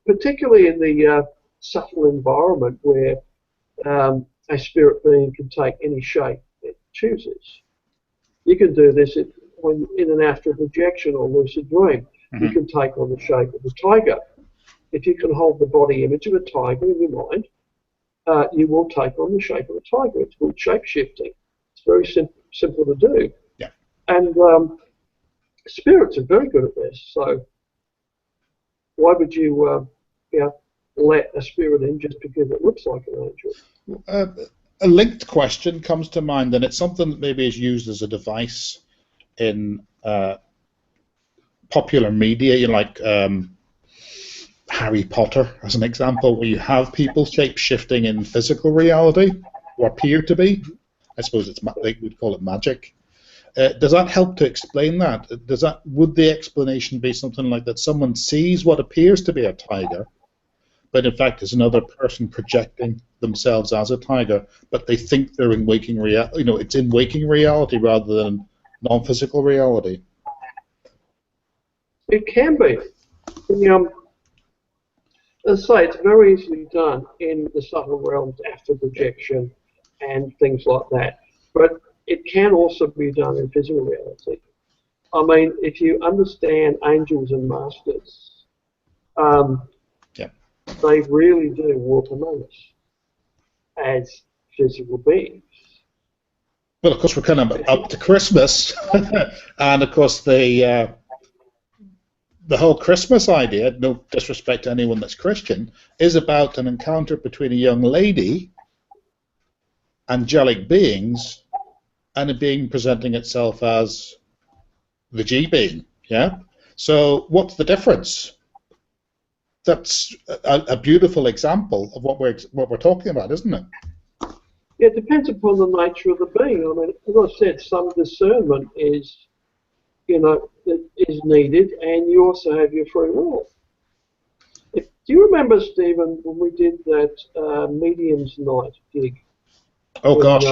[SPEAKER 2] Particularly in the subtle environment where a spirit being can take any shape it chooses. You can do this when in an astral projection or lucid dream. You can take on the shape of a tiger. If you can hold the body image of a tiger in your mind, you will take on the shape of a tiger. It's called shape-shifting. It's very simple to do.
[SPEAKER 1] Yeah.
[SPEAKER 2] And spirits are very good at this. So why would you let a spirit in just because it looks like an angel?
[SPEAKER 1] A linked question comes to mind, and it's something that maybe is used as a device in popular media, you know, like Harry Potter, as an example, where you have people shape-shifting in physical reality, or appear to be. I suppose it's they would call it magic. Does that help to explain that? Would the explanation be something like that? Someone sees what appears to be a tiger, but in fact is another person projecting themselves as a tiger, but they think they're in waking reality. You know, it's in waking reality rather than non-physical reality.
[SPEAKER 2] It can be. As I say, it's very easily done in the subtle realms after projection and things like that. But it can also be done in physical reality. I mean, if you understand angels and masters, they really do walk among us as physical beings.
[SPEAKER 1] Well, of course, we're kind of up to Christmas, and of course the whole Christmas idea, no disrespect to anyone that's Christian, is about an encounter between a young lady, angelic beings, and a being presenting itself as the G being. Yeah. So what's the difference? That's a beautiful example of what we're talking about, isn't it?
[SPEAKER 2] Yeah, it depends upon the nature of the being. I mean, as I said, some discernment is, is needed, and you also have your free will. Do you remember, Stephen, when we did that Medium's Night gig?
[SPEAKER 1] Oh gosh,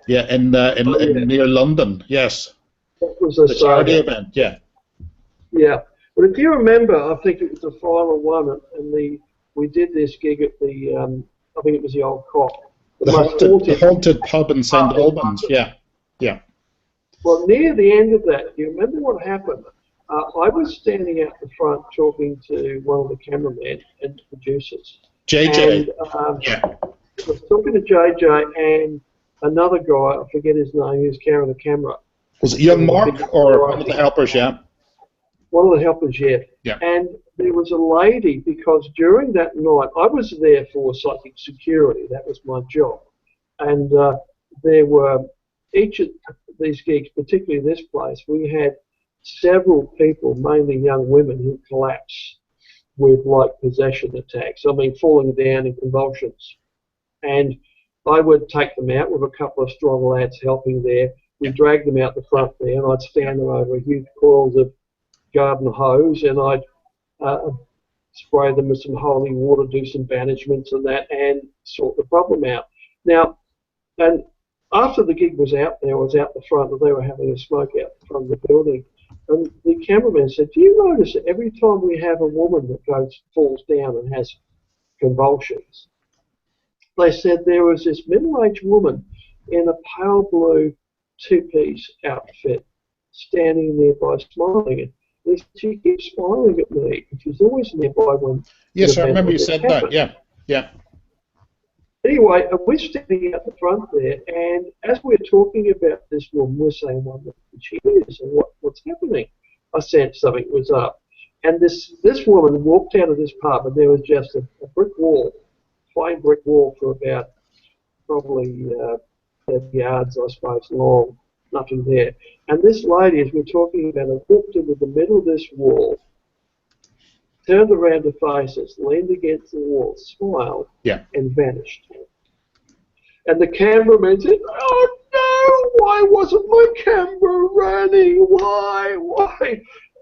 [SPEAKER 1] yeah, in near London, yes.
[SPEAKER 2] That was a
[SPEAKER 1] charity event, yeah.
[SPEAKER 2] Yeah, but if you remember, I think it was the final one, and we did this gig at the I think it was the Old Cock.
[SPEAKER 1] The haunted pub in St Albans, yeah.
[SPEAKER 2] Well, near the end of that, do you remember what happened? I was standing out the front talking to one of the cameramen and producers.
[SPEAKER 1] JJ.
[SPEAKER 2] And, I was talking to JJ and another guy, I forget his name, he was carrying a camera.
[SPEAKER 1] Was it young Mark or one of the helpers, yeah?
[SPEAKER 2] One of the helpers, yeah. And there was a lady, because during that night, I was there for psychic security, that was my job. And there were, each of these gigs, particularly this place, we had several people, mainly young women, who collapsed with like possession attacks. I mean, falling down in convulsions. And I would take them out with a couple of strong lads helping there. We'd drag them out the front there, and I'd stand them over huge coils of garden hose, and I'd spray them with some holy water, do some banishments and that, and sort the problem out. Now, and after the gig was out there, I was out the front, and they were having a smoke out the front of the building. And the cameraman said, "Do you notice that every time we have a woman that falls down and has convulsions," they said there was this middle-aged woman in a pale blue two-piece outfit standing nearby smiling. And she keeps smiling at me. And she's always nearby when...
[SPEAKER 1] Yes, I remember you said that, yeah.
[SPEAKER 2] Anyway, we're standing out the front there, and as we're talking about this woman, we're saying, well, what she is and what's happening. I sensed something was up. And this woman walked out of this pub, and there was just a brick wall, plain brick wall for about probably 30 yards, I suppose, long, nothing there. And this lady, as we're talking about her, walked into the middle of this wall, turned around to face us, leaned against the wall, smiled, and vanished. And the cameraman said, "Oh no, why wasn't my camera running? Why?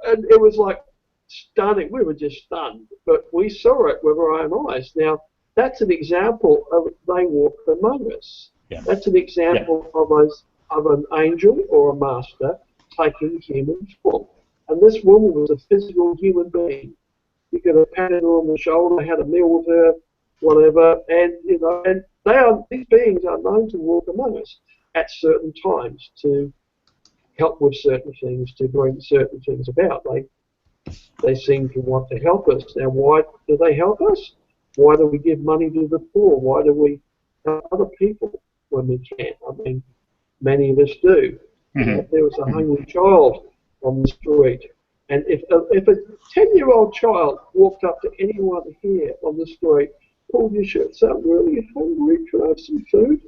[SPEAKER 2] And it was like stunning. We were just stunned, but we saw it with our own eyes. Now, that's an example of they walk among us. Yeah. That's an example of an angel or a master taking human form. And this woman was a physical human being. You could have patted her on the shoulder, had a meal with her, whatever, and and these beings are known to walk among us at certain times to help with certain things, to bring certain things about. They seem to want to help us. Now, why do they help us? Why do we give money to the poor? Why do we help other people when we can? I mean, many of us do. Mm-hmm. If there was a hungry child on the street, and if a 10-year-old child walked up to anyone here on the street, pulled your shirt, so I'm really hungry, can I have some food?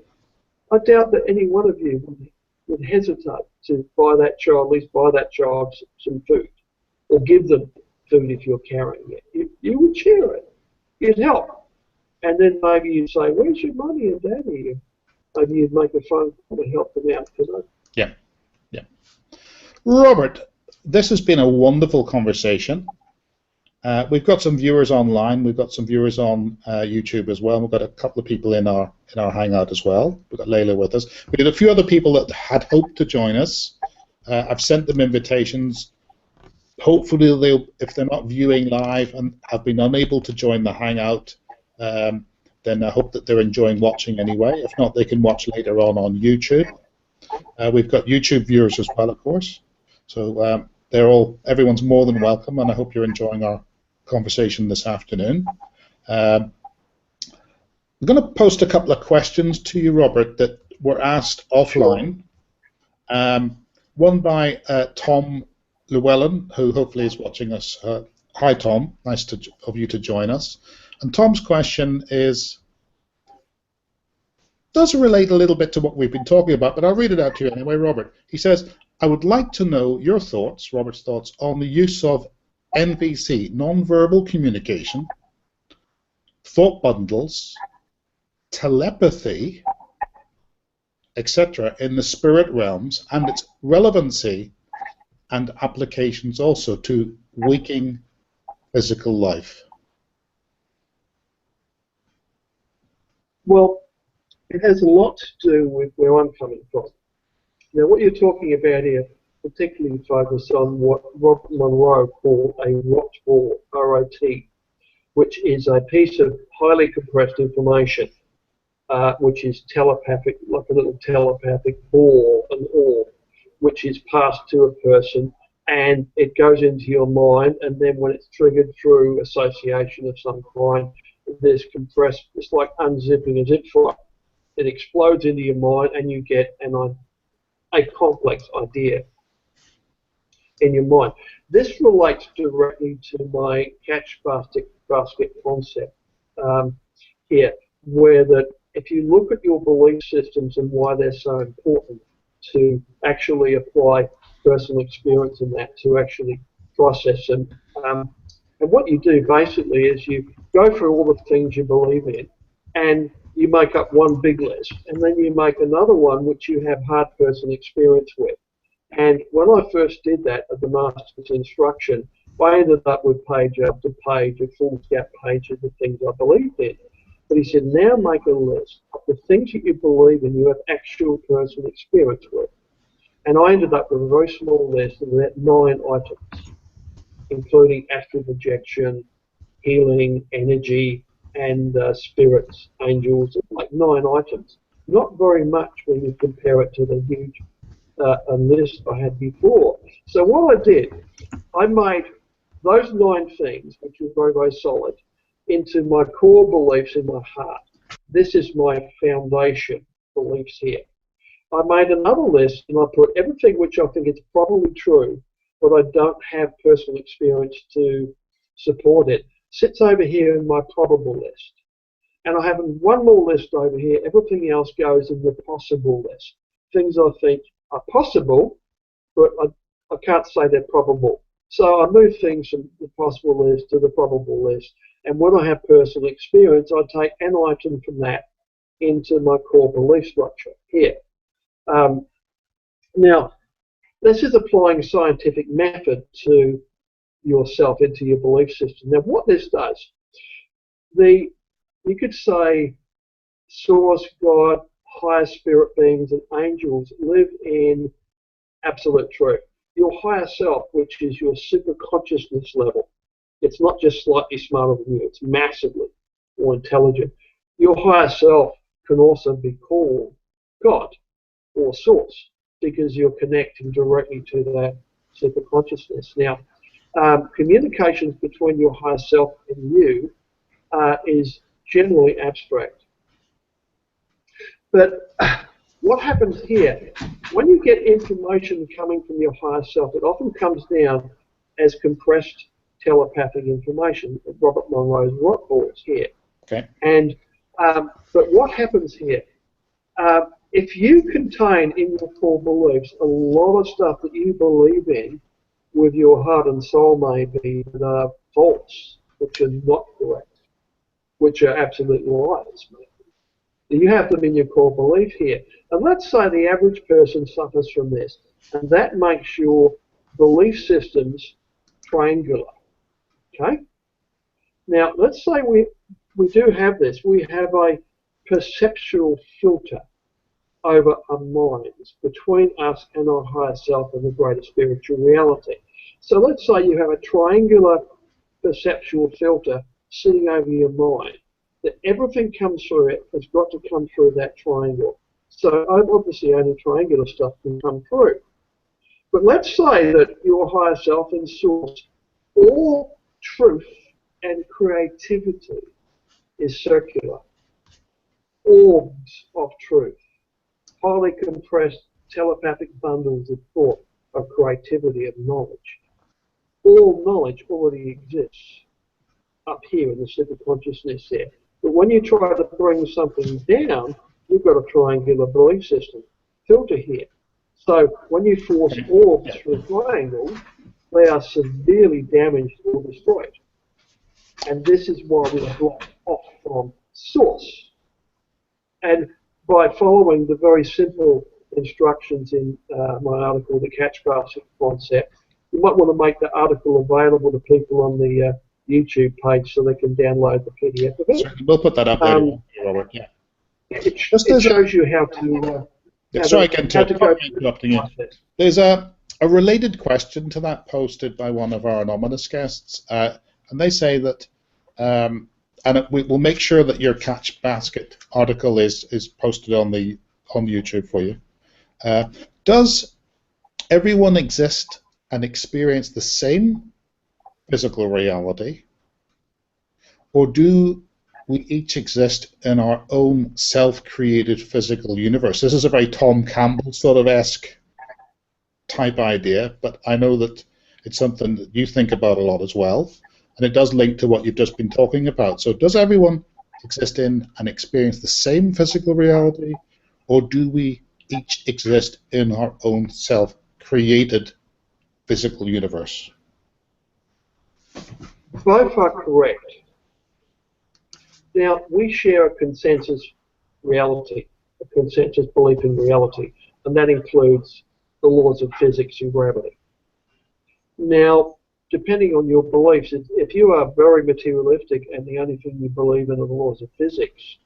[SPEAKER 2] I doubt that any one of you would hesitate to buy that child, at least buy that child some food, or give them food if you're carrying it. You would share it. You'd help. And then maybe you'd say, "Where's your money and daddy?" And maybe you'd make a phone call to help them out.
[SPEAKER 1] Yeah. Yeah. Robert, this has been a wonderful conversation. We've got some viewers online. We've got some viewers on YouTube as well. We've got a couple of people in our Hangout as well. We've got Layla with us. We had a few other people that had hoped to join us. I've sent them invitations. Hopefully, if they're not viewing live and have been unable to join the Hangout, then I hope that they're enjoying watching anyway. If not, they can watch later on YouTube. We've got YouTube viewers as well, of course. So everyone's more than welcome, and I hope you're enjoying our conversation this afternoon. I'm going to post a couple of questions to you, Robert, that were asked offline. One by Tom Llewellyn, who hopefully is watching us. Hi, Tom. Nice of you to join us. And Tom's question does relate a little bit to what we've been talking about, but I'll read it out to you anyway, Robert. He says, I would like to know your thoughts, Robert's thoughts, on the use of NVC, non-verbal communication, thought bundles, telepathy, etc., in the spirit realms, and its relevancy and applications also to waking physical life.
[SPEAKER 2] Well, it has a lot to do with where I'm coming from. Now, what you're talking about here particularly focus on what Robert Monroe called a ROT ball, R-O-T, which is a piece of highly compressed information, which is telepathic, like a little telepathic ball, an orb, which is passed to a person, and it goes into your mind, and then when it's triggered through association of some kind, there's compressed, it's like unzipping a zip file. It explodes into your mind, and you get a complex idea in your mind. This relates directly to my catch basket concept here, where if you look at your belief systems and why they're so important to actually apply personal experience in that, to actually process them. And what you do basically is you go through all the things you believe in, and you make up one big list, and then you make another one which you have hard person experience with. And when I first did that at the Master's instruction, I ended up with page after page of full gap pages of things I believed in. But he said, now make a list of the things that you believe in, you have actual personal experience with. And I ended up with a very small list of about 9 items, including astral projection, healing, energy, and spirits, angels, like 9 items. Not very much when you compare it to the huge a list I had before. So what I did, I made those 9 things, which were very, very solid, into my core beliefs in my heart. This is my foundation beliefs here. I made another list, and I put everything which I think is probably true, but I don't have personal experience to support it, sits over here in my probable list. And I have one more list over here. Everything else goes in the possible list. Things I think are possible, but I can't say they're probable. So I move things from the possible list to the probable list. And when I have personal experience, I take an item from that into my core belief structure here. Now, this is applying scientific method to yourself, into your belief system. Now, what this does, you could say source, God, higher spirit beings, and angels live in absolute truth. Your higher self, which is your super consciousness level, it's not just slightly smarter than you, it's massively more intelligent. Your higher self can also be called God or source, because you're connecting directly to that super consciousness. Now, communications between your higher self and you is generally abstract. But what happens here, when you get information coming from your higher self, it often comes down as compressed telepathic information. Robert Monroe's rock balls here.
[SPEAKER 1] Okay.
[SPEAKER 2] And but what happens here? If you contain in your core beliefs a lot of stuff that you believe in with your heart and soul maybe that are false, which are not correct, which are absolute lies, maybe. You have them in your core belief here. And let's say the average person suffers from this. And that makes your belief systems triangular. Okay? Now, let's say we do have this. We have a perceptual filter over our minds between us and our higher self and the greater spiritual reality. So let's say you have a triangular perceptual filter sitting over your mind, that everything comes through it has got to come through that triangle. So obviously only triangular stuff can come through. But let's say that your higher self and source, all truth and creativity is circular. Orbs of truth, highly compressed telepathic bundles of thought, of creativity, of knowledge. All knowledge already exists up here in the superconsciousness there. But when you try to bring something down, you've got a triangular belief system filter here. So when you force orbs through triangles, they are severely damaged or destroyed. And this is why we block off from source. And by following the very simple instructions in my article, The Catch Basket Concept, you might want to make the article available to people on the YouTube page so they can download the PDF of it.
[SPEAKER 1] Certainly. We'll put that up later on, Robert. Yeah.
[SPEAKER 2] It shows you how to...
[SPEAKER 1] sorry, interrupting you. There's a related question to that posted by one of our anonymous guests, and they say that, we'll make sure that your Catch Basket article is posted on the YouTube for you. Does everyone exist and experience the same physical reality, or do we each exist in our own self-created physical universe? This is a very Tom Campbell sort of esque type idea, but I know that it's something that you think about a lot as well, and it does link to what you've just been talking about. So does everyone exist in and experience the same physical reality, or do we each exist in our own self-created physical universe?
[SPEAKER 2] Both are correct. Now, we share a consensus reality, a consensus belief in reality, and that includes the laws of physics and gravity. Now, depending on your beliefs, if you are very materialistic and the only thing you believe in are the laws of physics,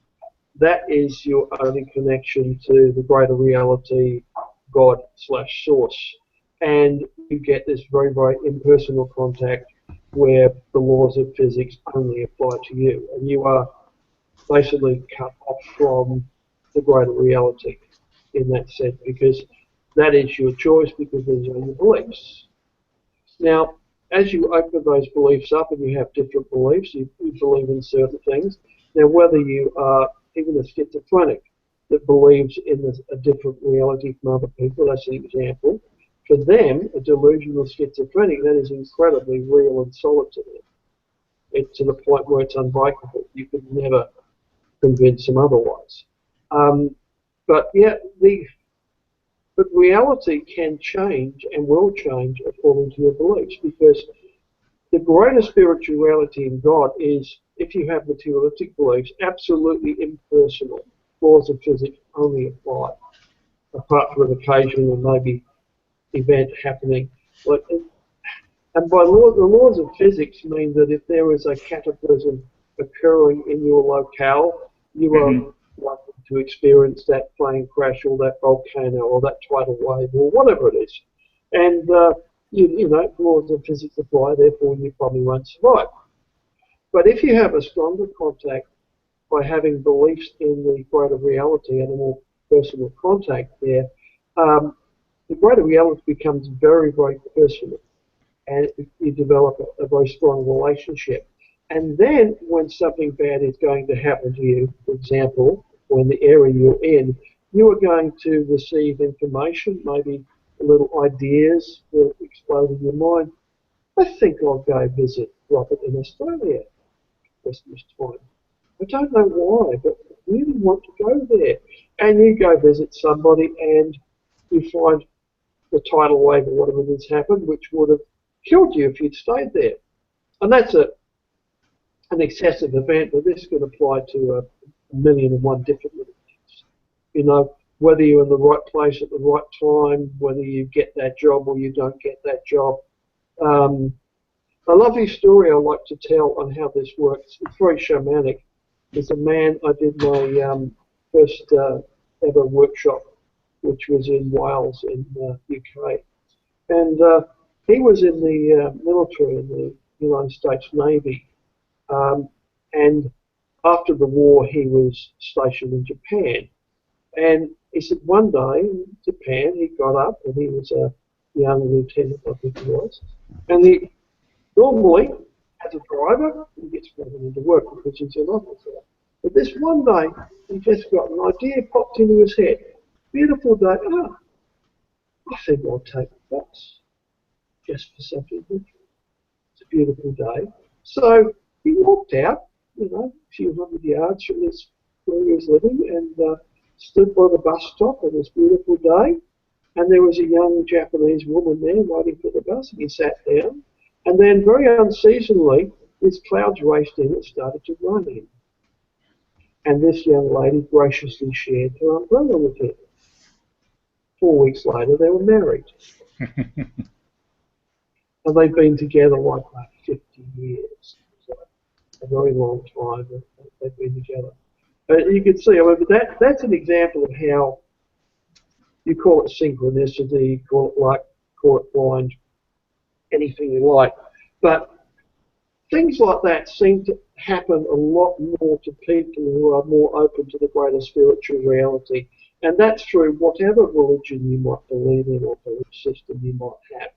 [SPEAKER 2] that is your only connection to the greater reality, God/source. And you get this very, very impersonal contact where the laws of physics only apply to you, and you are basically cut off from the greater reality in that sense, because that is your choice, because these are your beliefs. Now, as you open those beliefs up and you have different beliefs, you believe in certain things. Now, whether you are even a schizophrenic that believes in a different reality from other people, that's an example. For them, a delusional schizophrenic, that is incredibly real and solid to them. It's to the point where it's unbreakable. You could never convince them otherwise. But reality can change and will change according to your beliefs, because the greater spiritual reality in God is, if you have materialistic beliefs, absolutely impersonal. Laws of physics only apply, apart from an occasional maybe event happening. And by law, the laws of physics mean that if there is a cataclysm occurring in your locale, you are likely to experience that plane crash or that volcano or that tidal wave or whatever it is. And, you know, laws of physics apply, therefore you probably won't survive. But if you have a stronger contact by having beliefs in the greater reality and a more personal contact there, the greater reality becomes very, very personal, and you develop a very strong relationship. And then when something bad is going to happen to you, for example, or in the area you're in, you are going to receive information, maybe little ideas will explode in your mind. I think I'll go visit Robert in Australia at Christmas time. I don't know why, but I really want to go there. And you go visit somebody and you find the tidal wave or whatever has happened, which would have killed you if you'd stayed there. And that's an excessive event, but this could apply to a million and one different things. You know, whether you're in the right place at the right time, whether you get that job or you don't get that job. A lovely story I like to tell on how this works. It's very shamanic. There's a man, I did my first ever workshop, which was in Wales in UK. And he was in the military in the United States Navy. And after the war, he was stationed in Japan. And he said one day in Japan, he got up, and he was a young lieutenant, I think he was. And he normally, as a driver, he gets driven into work because he's an officer. But this one day, he just got an idea popped into his head. Beautiful day. Oh, I think I'll take the bus just for something different. It's a beautiful day. So he walked out, you know, a few hundred yards from this where he was living, and stood by the bus stop on this beautiful day. And there was a young Japanese woman there waiting for the bus, and he sat down. And then, very unseasonably, these clouds raced in and started to rain. And this young lady graciously shared her umbrella with him. 4 weeks later, they were married. And they've been together like 50 years. So a very long time that they've been together. You can see, I mean, that's an example of how you call it synchronicity, call it blind, anything you like. But things like that seem to happen a lot more to people who are more open to the greater spiritual reality. And that's through whatever religion you might believe in or belief system you might have.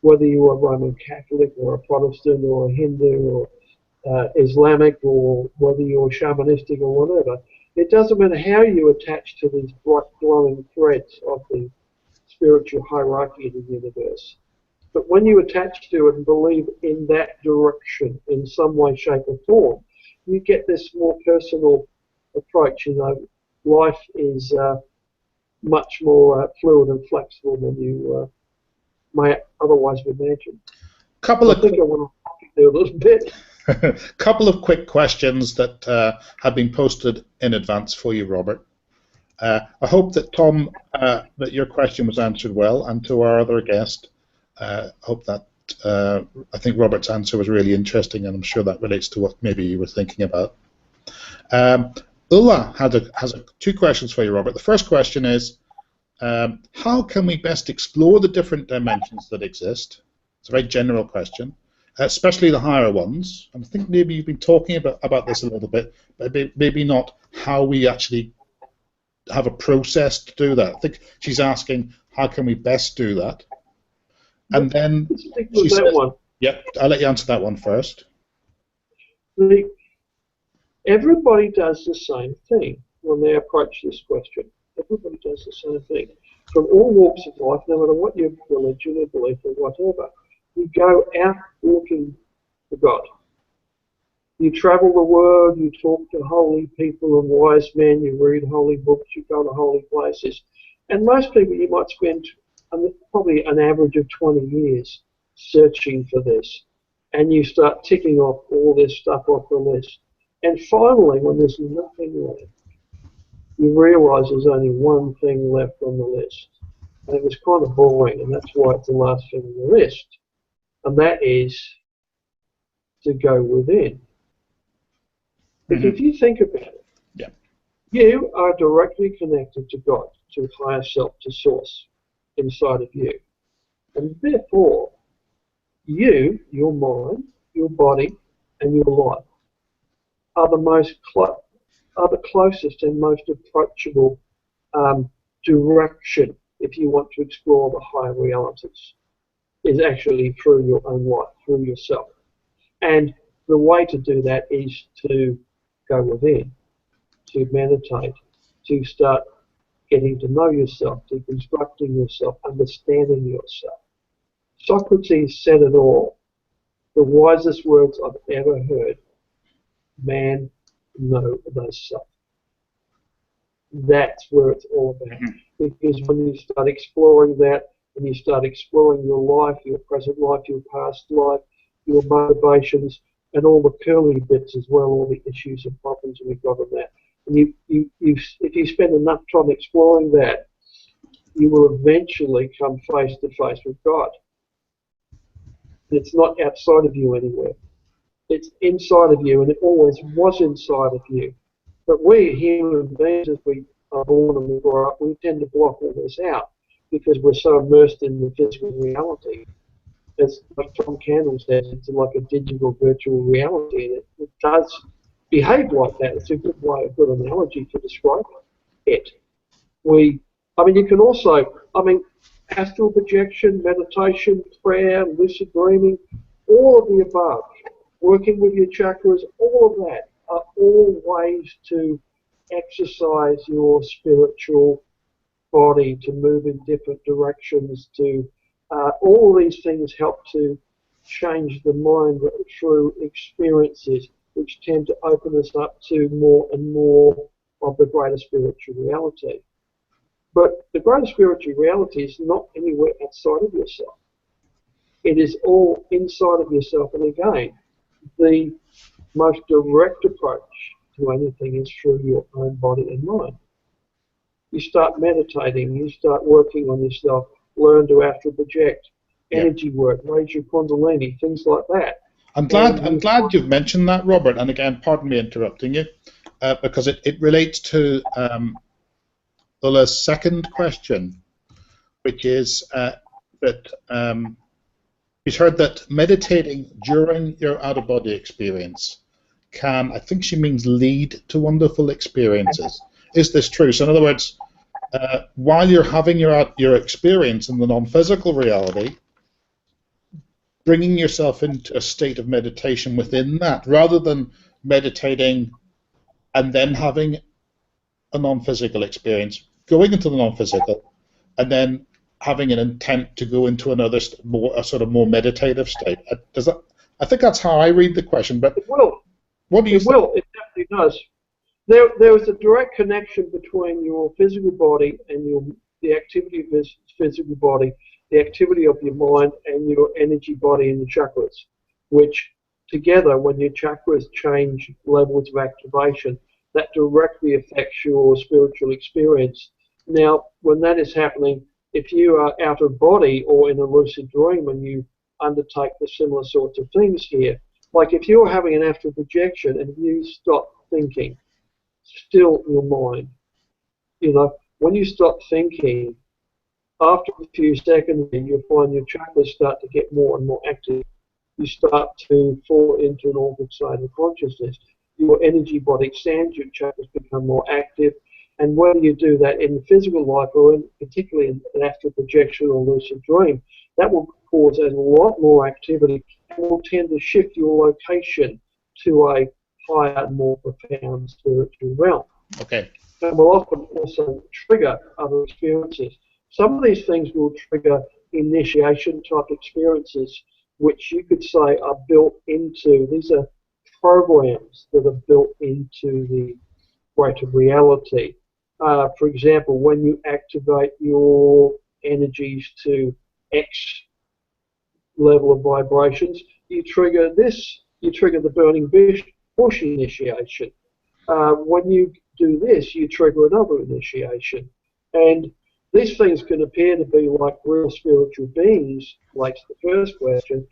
[SPEAKER 2] Whether you're a Roman Catholic or a Protestant or a Hindu or Islamic, or whether you're shamanistic or whatever, it doesn't matter how you attach to these bright glowing threads of the spiritual hierarchy of the universe. But when you attach to it and believe in that direction in some way, shape or form, you get this more personal approach. You know, life is much more fluid and flexible than you may otherwise imagine. I think I want to talk there a little bit.
[SPEAKER 1] Couple of quick questions that have been posted in advance for you, Robert. I hope that Tom, that your question was answered well, and to our other guest, I hope that I think Robert's answer was really interesting, and I'm sure that relates to what maybe you were thinking about. Ulla has two questions for you, Robert. The first question is, how can we best explore the different dimensions that exist? It's a very general question, especially the higher ones. And I think maybe you've been talking about this a little bit, but maybe not how we actually have a process to do that. I think she's asking, how can we best do that? And then she says, yeah, I'll let you answer that one first.
[SPEAKER 2] Everybody does the same thing when they approach this question. Everybody does the same thing. From all walks of life, no matter what your religion or belief or whatever, you go out walking for God. You travel the world, you talk to holy people and wise men, you read holy books, you go to holy places. And most people, you might spend probably an average of 20 years searching for this. And you start ticking off all this stuff off the list. And finally, when there's nothing left, you realise there's only one thing left on the list. And it was kind of boring, and that's why it's the last thing on the list. And that is to go within. Because if you think about it,
[SPEAKER 1] yeah,
[SPEAKER 2] you are directly connected to God, to higher self, to source inside of you. And therefore, you, your mind, your body, and your life are the closest and most approachable direction if you want to explore the higher realities, is actually through your own life, through yourself. And the way to do that is to go within, to meditate, to start getting to know yourself, deconstructing yourself, understanding yourself. Socrates said it all. The wisest words I've ever heard. Man, know thyself. That's where it's all about. Because when you start exploring that, when you start exploring your life, your present life, your past life, your motivations, and all the curly bits as well, all the issues and problems we've got in that. And if you spend enough time exploring that, you will eventually come face to face with God. It's not outside of you anywhere. It's inside of you, and it always was inside of you. But we human beings, as we are born and we grow up, we tend to block all this out because we're so immersed in the physical reality. As like Tom Candle says, it's like a digital virtual reality, and it does behave like that. It's a good way, a good analogy to describe it. You can also, astral projection, meditation, prayer, lucid dreaming, all of the above, working with your chakras, all of that are all ways to exercise your spiritual body, to move in different directions, all these things help to change the mind through experiences which tend to open us up to more and more of the greater spiritual reality. But the greater spiritual reality is not anywhere outside of yourself. It is all inside of yourself. And again, the most direct approach to anything is through your own body and mind. You start meditating, you start working on yourself, learn to astral project, energy work, raise your Kundalini, things like that.
[SPEAKER 1] I'm glad you've mentioned that, Robert. And again, pardon me interrupting you, because it relates to Ulla's second question, which is that she's heard that meditating during your out-of-body experience can, I think she means, lead to wonderful experiences. Is this true? So in other words, while you're having your experience in the non-physical reality, bringing yourself into a state of meditation within that, rather than meditating and then having a non-physical experience, going into the non-physical, and then having an intent to go into another a sort of more meditative state. I think that's how I read the question. But
[SPEAKER 2] it will.
[SPEAKER 1] What do you think?
[SPEAKER 2] It will. It definitely does. There is a direct connection between your physical body and the activity of this physical body, the activity of your mind, and your energy body and the chakras, which together, when your chakras change levels of activation, that directly affects your spiritual experience. Now, when that is happening, if you are out of body or in a lucid dream and you undertake the similar sorts of things here, like if you're having an astral projection and you stop thinking, still your mind, when you stop thinking, after a few seconds, you'll find your chakras start to get more and more active. You start to fall into an altered state of consciousness. Your energy body expands, your chakras become more active, and whether you do that in the physical life or particularly in an astral projection or lucid dream, that will cause a lot more activity and will tend to shift your location to a higher, more profound spiritual realm.
[SPEAKER 1] Okay.
[SPEAKER 2] And will often also trigger other experiences. Some of these things will trigger initiation type experiences, which you could say are built into, these are programs that are built into the greater reality. For example, when you activate your energies to X level of vibrations, you trigger the burning bush initiation. When you do this, you trigger another initiation. And these things can appear to be like real spiritual beings, like the first question,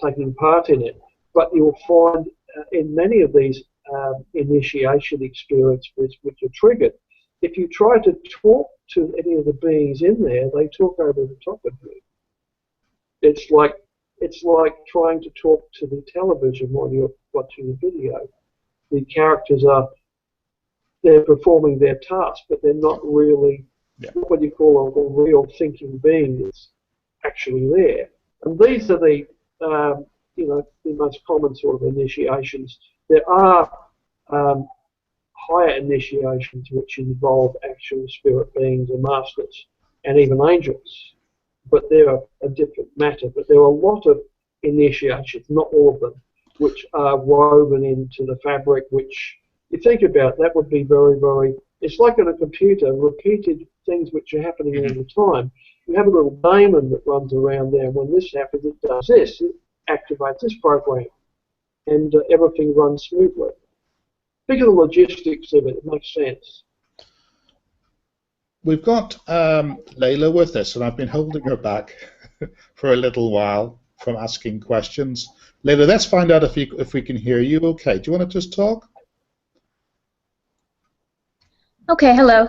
[SPEAKER 2] taking part in it. But you'll find in many of these initiation experiences which are triggered, if you try to talk to any of the beings in there, they talk over the top of you. It's like trying to talk to the television while you're watching a video. The characters they're performing their task, but they're not really what you call a real thinking being that's actually there. And these are the most common sort of initiations. There are higher initiations which involve actual spirit beings and masters and even angels, but they're a different matter. But there are a lot of initiations, not all of them, which are woven into the fabric, which you think about, that would be very, very, it's like on a computer, repeated things which are happening all the time. You have a little daemon that runs around there, and when this happens, it does this, it activates this program, and everything runs smoothly. think of the logistics of it. It makes sense.
[SPEAKER 1] We've got Layla with us, and I've been holding her back for a little while from asking questions. Layla, let's find out if we can hear you okay. Do you want to just talk?
[SPEAKER 3] Okay, hello.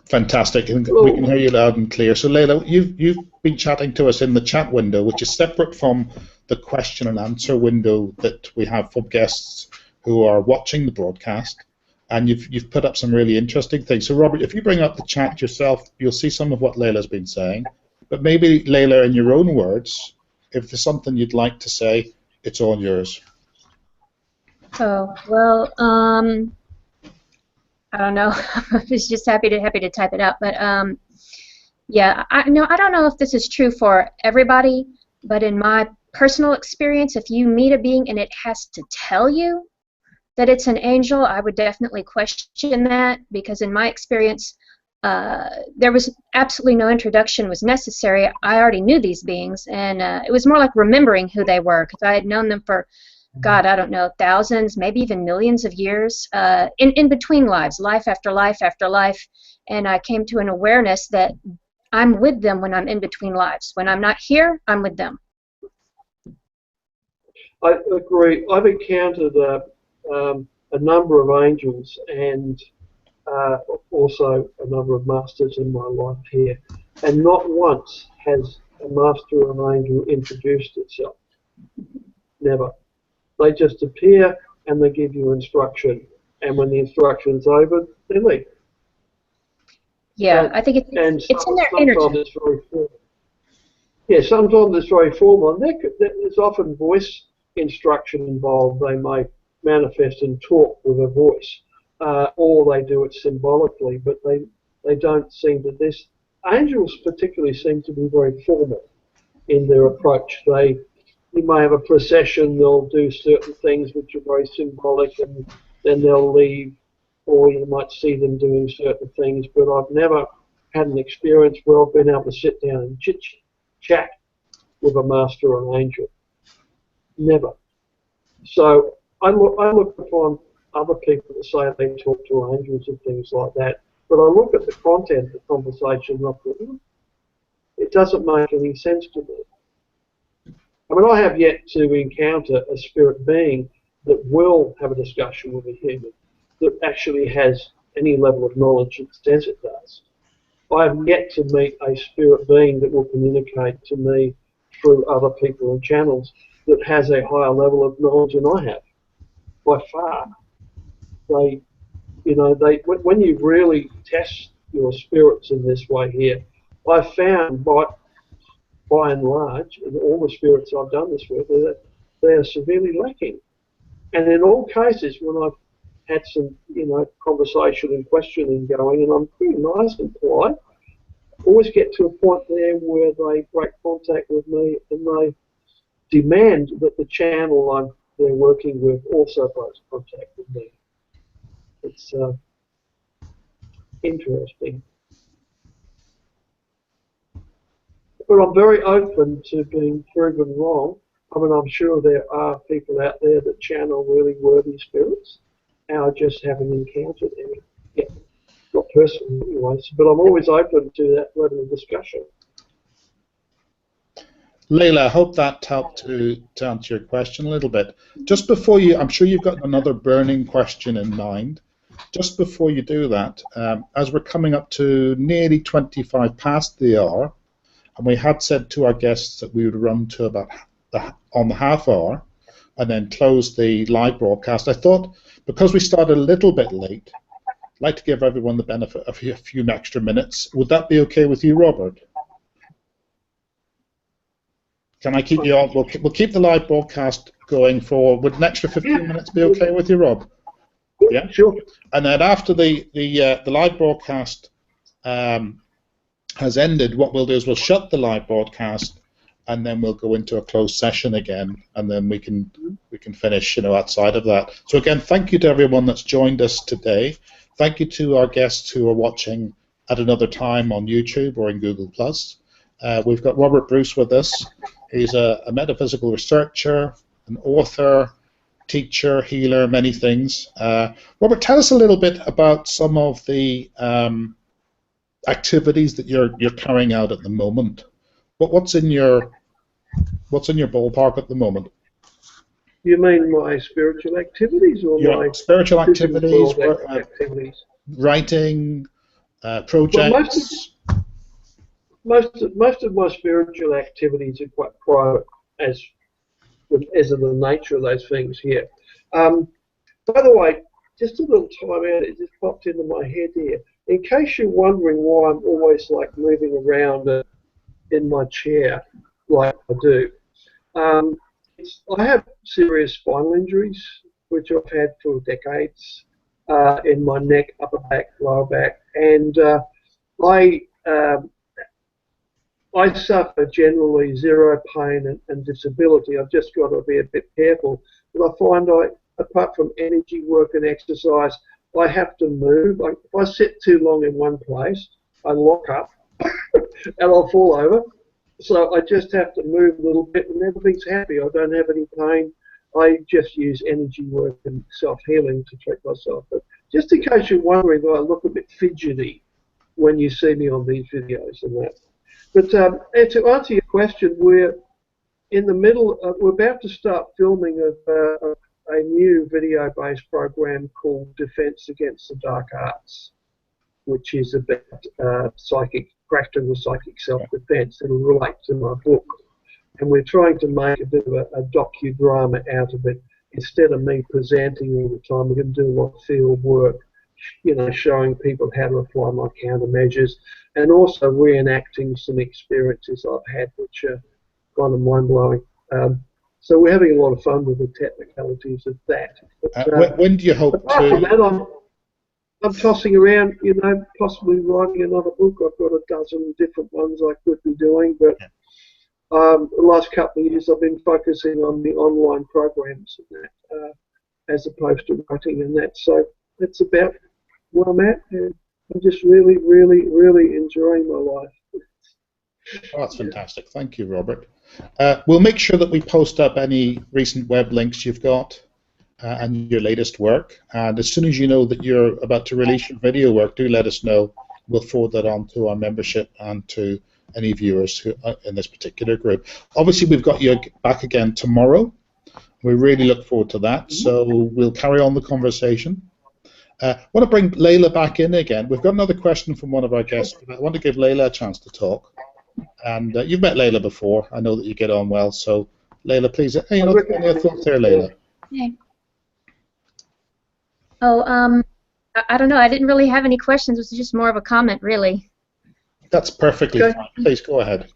[SPEAKER 1] Fantastic, and we can hear you loud and clear. So Layla, you've been chatting to us in the chat window, which is separate from the question and answer window that we have for guests who are watching the broadcast. And you've put up some really interesting things. So Robert, if you bring up the chat yourself, you'll see some of what Layla's been saying. But maybe, Layla, in your own words, if there's something you'd like to say, it's all yours.
[SPEAKER 3] Oh, well, I don't know. I was just happy to type it out. But yeah, I don't know if this is true for everybody, but in my personal experience, if you meet a being and it has to tell you that it's an angel, I would definitely question that, because in my experience, there was absolutely no introduction was necessary. I already knew these beings, and it was more like remembering who they were, because I had known them for, God, I don't know, thousands, maybe even millions of years, in between lives, life after life after life, and I came to an awareness that I'm with them when I'm in between lives. When I'm not here, I'm with them.
[SPEAKER 2] I agree. I've encountered a number of angels and also a number of masters in my life here, and not once has a master or an angel introduced itself. Never. They just appear and they give you instruction, and when the instruction's over, they leave.
[SPEAKER 3] Yeah, I think it's in their energy.
[SPEAKER 2] Sometimes it's very formal. Yeah, sometimes it's very formal, and there's often voice instruction involved. They may manifest and talk with a voice, or they do it symbolically, but they don't seem to. This angels particularly seem to be very formal in their approach. You may have a procession, they'll do certain things which are very symbolic, and then they'll leave, or you might see them doing certain things, but I've never had an experience where I've been able to sit down and chit-chat with a master or an angel. Never. So I look upon other people that say they talk to angels and things like that, but I look at the content of the conversation and I thought, it doesn't make any sense to me. I mean, I have yet to encounter a spirit being that will have a discussion with a human that actually has any level of knowledge that says it does. I have yet to meet a spirit being that will communicate to me through other people and channels that has a higher level of knowledge than I have, by far. When you really test your spirits in this way here, I've found by and large, in all the spirits I've done this with, they are severely lacking. And in all cases, when I've had some, conversation and questioning going, and I'm pretty nice and polite, always get to a point there where they break contact with me and they demand that the channel they're working with also breaks contact with me. It's interesting. But I'm very open to being proven wrong. I mean, I'm sure there are people out there that channel really worthy spirits, and I just haven't encountered any yet. Not personally, anyways, but I'm always open to that level of discussion.
[SPEAKER 1] Layla, I hope that helped to answer your question a little bit. Just before I'm sure you've got another burning question in mind. Just before you do that, as we're coming up to nearly 25 past the hour, and we had said to our guests that we would run to about on the half hour and then close the live broadcast, I thought because we started a little bit late, I'd like to give everyone the benefit of a few extra minutes. Would that be okay with you, Robert? Can I keep you on? We'll keep the live broadcast going for. Would an extra 15 minutes be okay with you, Rob? Yeah,
[SPEAKER 2] sure.
[SPEAKER 1] And then after the live broadcast has ended, what we'll do is we'll shut the live broadcast, and then we'll go into a closed session again, and then we can finish, outside of that. So again, thank you to everyone that's joined us today. Thank you to our guests who are watching at another time on YouTube or in Google+. We've got Robert Bruce with us. He's a metaphysical researcher, an author, teacher, healer, many things. Robert, tell us a little bit about some of the activities that you're carrying out at the moment. What's in your ballpark at the moment?
[SPEAKER 2] You mean my spiritual activities or
[SPEAKER 1] Your
[SPEAKER 2] my
[SPEAKER 1] spiritual activities,
[SPEAKER 2] activities?
[SPEAKER 1] Writing, projects.
[SPEAKER 2] Well, most of my spiritual activities are quite private, as are the nature of those things here. By the way, just a little time out, it just popped into my head here. In case you're wondering why I'm always like moving around in my chair like I do, I have serious spinal injuries, which I've had for decades, in my neck, upper back, lower back, and I suffer generally zero pain and disability. I've just got to be a bit careful. But I find apart from energy work and exercise, I have to move. If I sit too long in one place, I lock up and I'll fall over. So I just have to move a little bit and everything's happy. I don't have any pain. I just use energy work and self-healing to treat myself. But just in case you're wondering, I look a bit fidgety when you see me on these videos and that. But and to answer your question, we're in the middle. We're about to start filming of a new video-based program called Defense Against the Dark Arts, which is about practical psychic self-defense. It'll relate to my book, and we're trying to make a bit of a docudrama out of it. Instead of me presenting all the time, we're going to do a lot of field work, you know, showing people how to apply my countermeasures, and also reenacting some experiences I've had, which are kind of mind-blowing. So we're having a lot of fun with the technicalities of that. But,
[SPEAKER 1] when do you hope
[SPEAKER 2] apart from that, I'm tossing around, you know, possibly writing another book. I've got a dozen different ones I could be doing, but the last couple of years I've been focusing on the online programs and that, as opposed to writing and that. So that's about where I'm at, and I'm just really, really, really enjoying my life.
[SPEAKER 1] Oh, that's fantastic. Thank you, Robert. We'll make sure that we post up any recent web links you've got and your latest work. And as soon as you know that you're about to release your video work, do let us know. We'll forward that on to our membership and to any viewers who in this particular group. Obviously, we've got you back again tomorrow. We really look forward to that. So we'll carry on the conversation. I want to bring Layla back in again. We've got another question from one of our guests. I want to give Layla a chance to talk. And you've met Layla before. I know that you get on well. So, Layla, please, any thoughts there, Layla?
[SPEAKER 3] Okay. Oh, I don't know. I didn't really have any questions. It was just more of a comment, really.
[SPEAKER 1] That's perfectly fine. Please go ahead.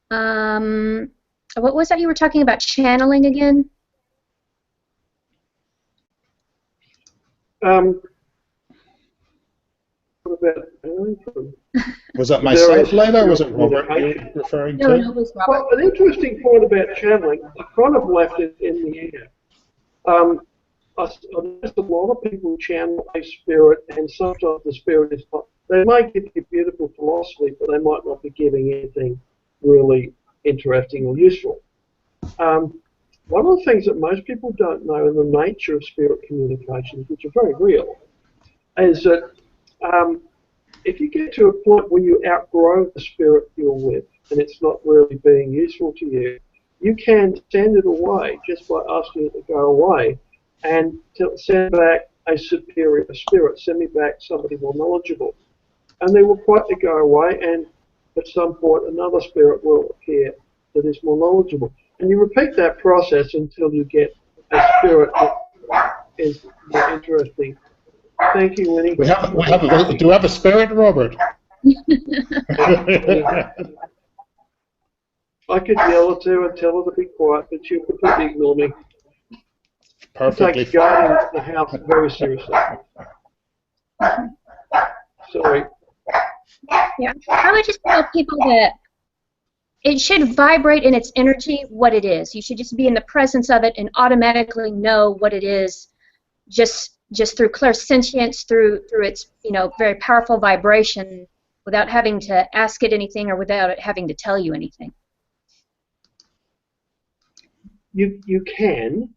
[SPEAKER 3] What was that you were talking about channeling again?
[SPEAKER 2] What about
[SPEAKER 1] was that myself, Layla, or was it Robert you were referring to?
[SPEAKER 3] No, it was Robert.
[SPEAKER 2] Well, an interesting point about channeling, I kind of left it in the air. I noticed a lot of people channel a spirit, and sometimes the spirit is not. They might give you beautiful philosophy, but they might not be giving anything really interesting or useful. One of the things that most people don't know in the nature of spirit communications, which are very real, is that if you get to a point where you outgrow the spirit you're with and it's not really being useful to you, you can send it away just by asking it to go away and send back a superior spirit, send me back somebody more knowledgeable. And they will quietly go away, and at some point another spirit will appear that is more knowledgeable. And you repeat that process until you get a spirit that is more interesting. Thank you, Winnie.
[SPEAKER 1] Do we have a spirit, Robert?
[SPEAKER 2] I could yell at her and tell her to be quiet, but she'll completely ignore me.
[SPEAKER 1] Perfectly
[SPEAKER 2] takes guarding the house very seriously. Sorry.
[SPEAKER 3] Yeah, I would just tell people that it should vibrate in its energy what it is. You should just be in the presence of it and automatically know what it is, just through clairsentience, through its very powerful vibration, without having to ask it anything or without it having to tell you anything.
[SPEAKER 2] You can,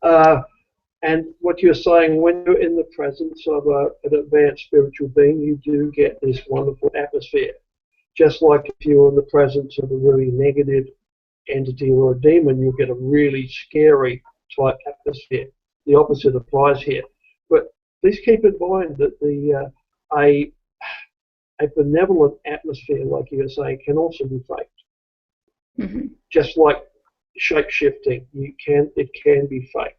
[SPEAKER 2] And what you're saying, when you're in the presence of an advanced spiritual being, you do get this wonderful atmosphere. Just like if you're in the presence of a really negative entity or a demon, you'll get a really scary type atmosphere. The opposite applies here. But please keep in mind that a benevolent atmosphere, like you were saying, can also be faked.
[SPEAKER 3] Mm-hmm.
[SPEAKER 2] Just like shape-shifting, it can be faked.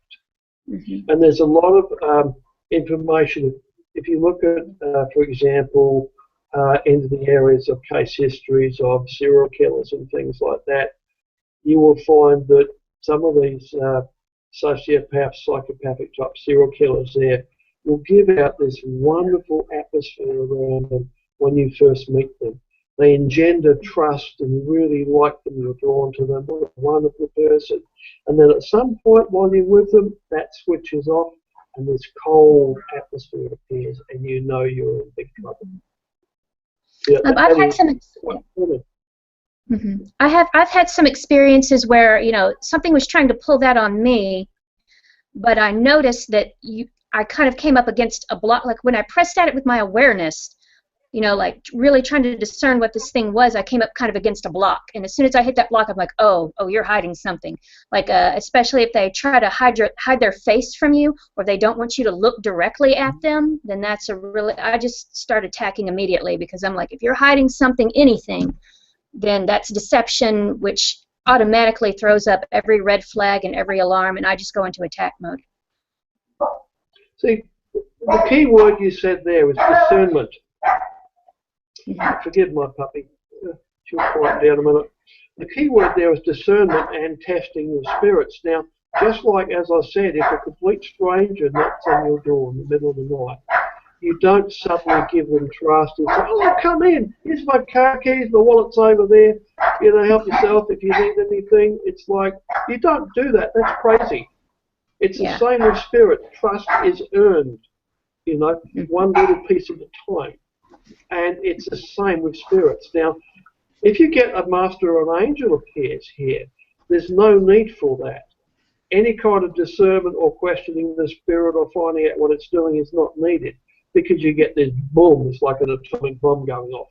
[SPEAKER 3] Mm-hmm.
[SPEAKER 2] And there's a lot of information. If you look at, for example, into the areas of case histories of serial killers and things like that, you will find that some of these sociopath, psychopathic type serial killers there will give out this wonderful atmosphere around them when you first meet them. They engender trust and you really like them, you're drawn to them, what a wonderful person. And then at some point while you're with them, that switches off and this cold atmosphere appears and you know you're in big trouble. Yeah,
[SPEAKER 3] I've had some. Mm-hmm. I've had some experiences where something was trying to pull that on me, but I noticed that I kind of came up against a block. Like when I pressed at it with my awareness, like really trying to discern what this thing was, I came up kind of against a block. And as soon as I hit that block, I'm like, oh, you're hiding something. Like especially if they try to hide their face from you, or they don't want you to look directly at them, then that's I just start attacking immediately, because I'm like, if you're hiding something, anything, then that's deception, which automatically throws up every red flag and every alarm, and I just go into attack mode.
[SPEAKER 2] See, the key word you said there was discernment. Forgive my puppy. She'll quiet down a minute. The key word there is discernment and testing your spirits. Now, just like as I said, if a complete stranger knocks on your door in the middle of the night, you don't suddenly give them trust and say, oh, come in, here's my car keys, my wallet's over there, help yourself if you need anything. It's like, you don't do that. That's crazy. It's the same with spirit. Trust is earned, one little piece at a time. And it's the same with spirits. Now, if you get a master or an angel appears here, there's no need for that. Any kind of discernment or questioning the spirit or finding out what it's doing is not needed, because you get this boom, it's like an atomic bomb going off.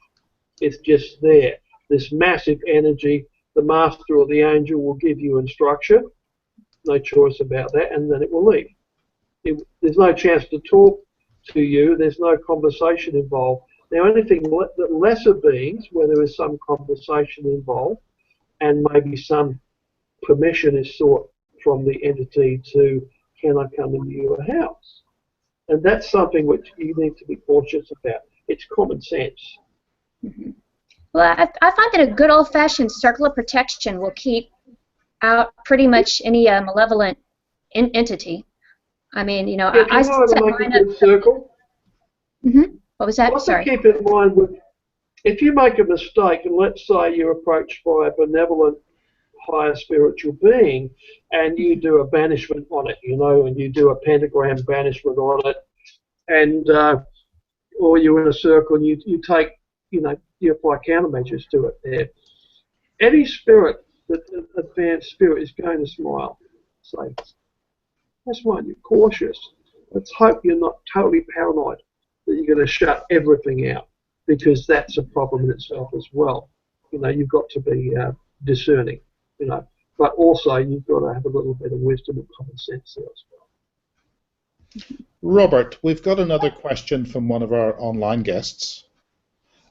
[SPEAKER 2] It's just there. This massive energy, the master or the angel will give you instruction, no choice about that, and then it will leave. There's no chance to talk to you, there's no conversation involved. Now, anything that lesser beings, where there is some conversation involved, and maybe some permission is sought from the entity to, can I come into your house? And that's something which you need to be cautious about. It's common sense.
[SPEAKER 3] Mm-hmm. Well, I find that a good old-fashioned circle of protection will keep out pretty much any malevolent entity. I mean, I set mine up. Circle? Mm-hmm. What was that?
[SPEAKER 2] Also keep in mind, if you make a mistake, and let's say you're approached by a benevolent higher spiritual being, and you do a banishment on it, and you do a pentagram banishment on it, and or you're in a circle and you take, you apply countermeasures to it there. Any spirit, advanced spirit, is going to smile. Say, that's why you're cautious. Let's hope you're not totally paranoid that you're going to shut everything out, because that's a problem in itself as well. You've got to be discerning, but also you've got to have a little bit of wisdom and common sense there as well.
[SPEAKER 1] Robert, we've got another question from one of our online guests.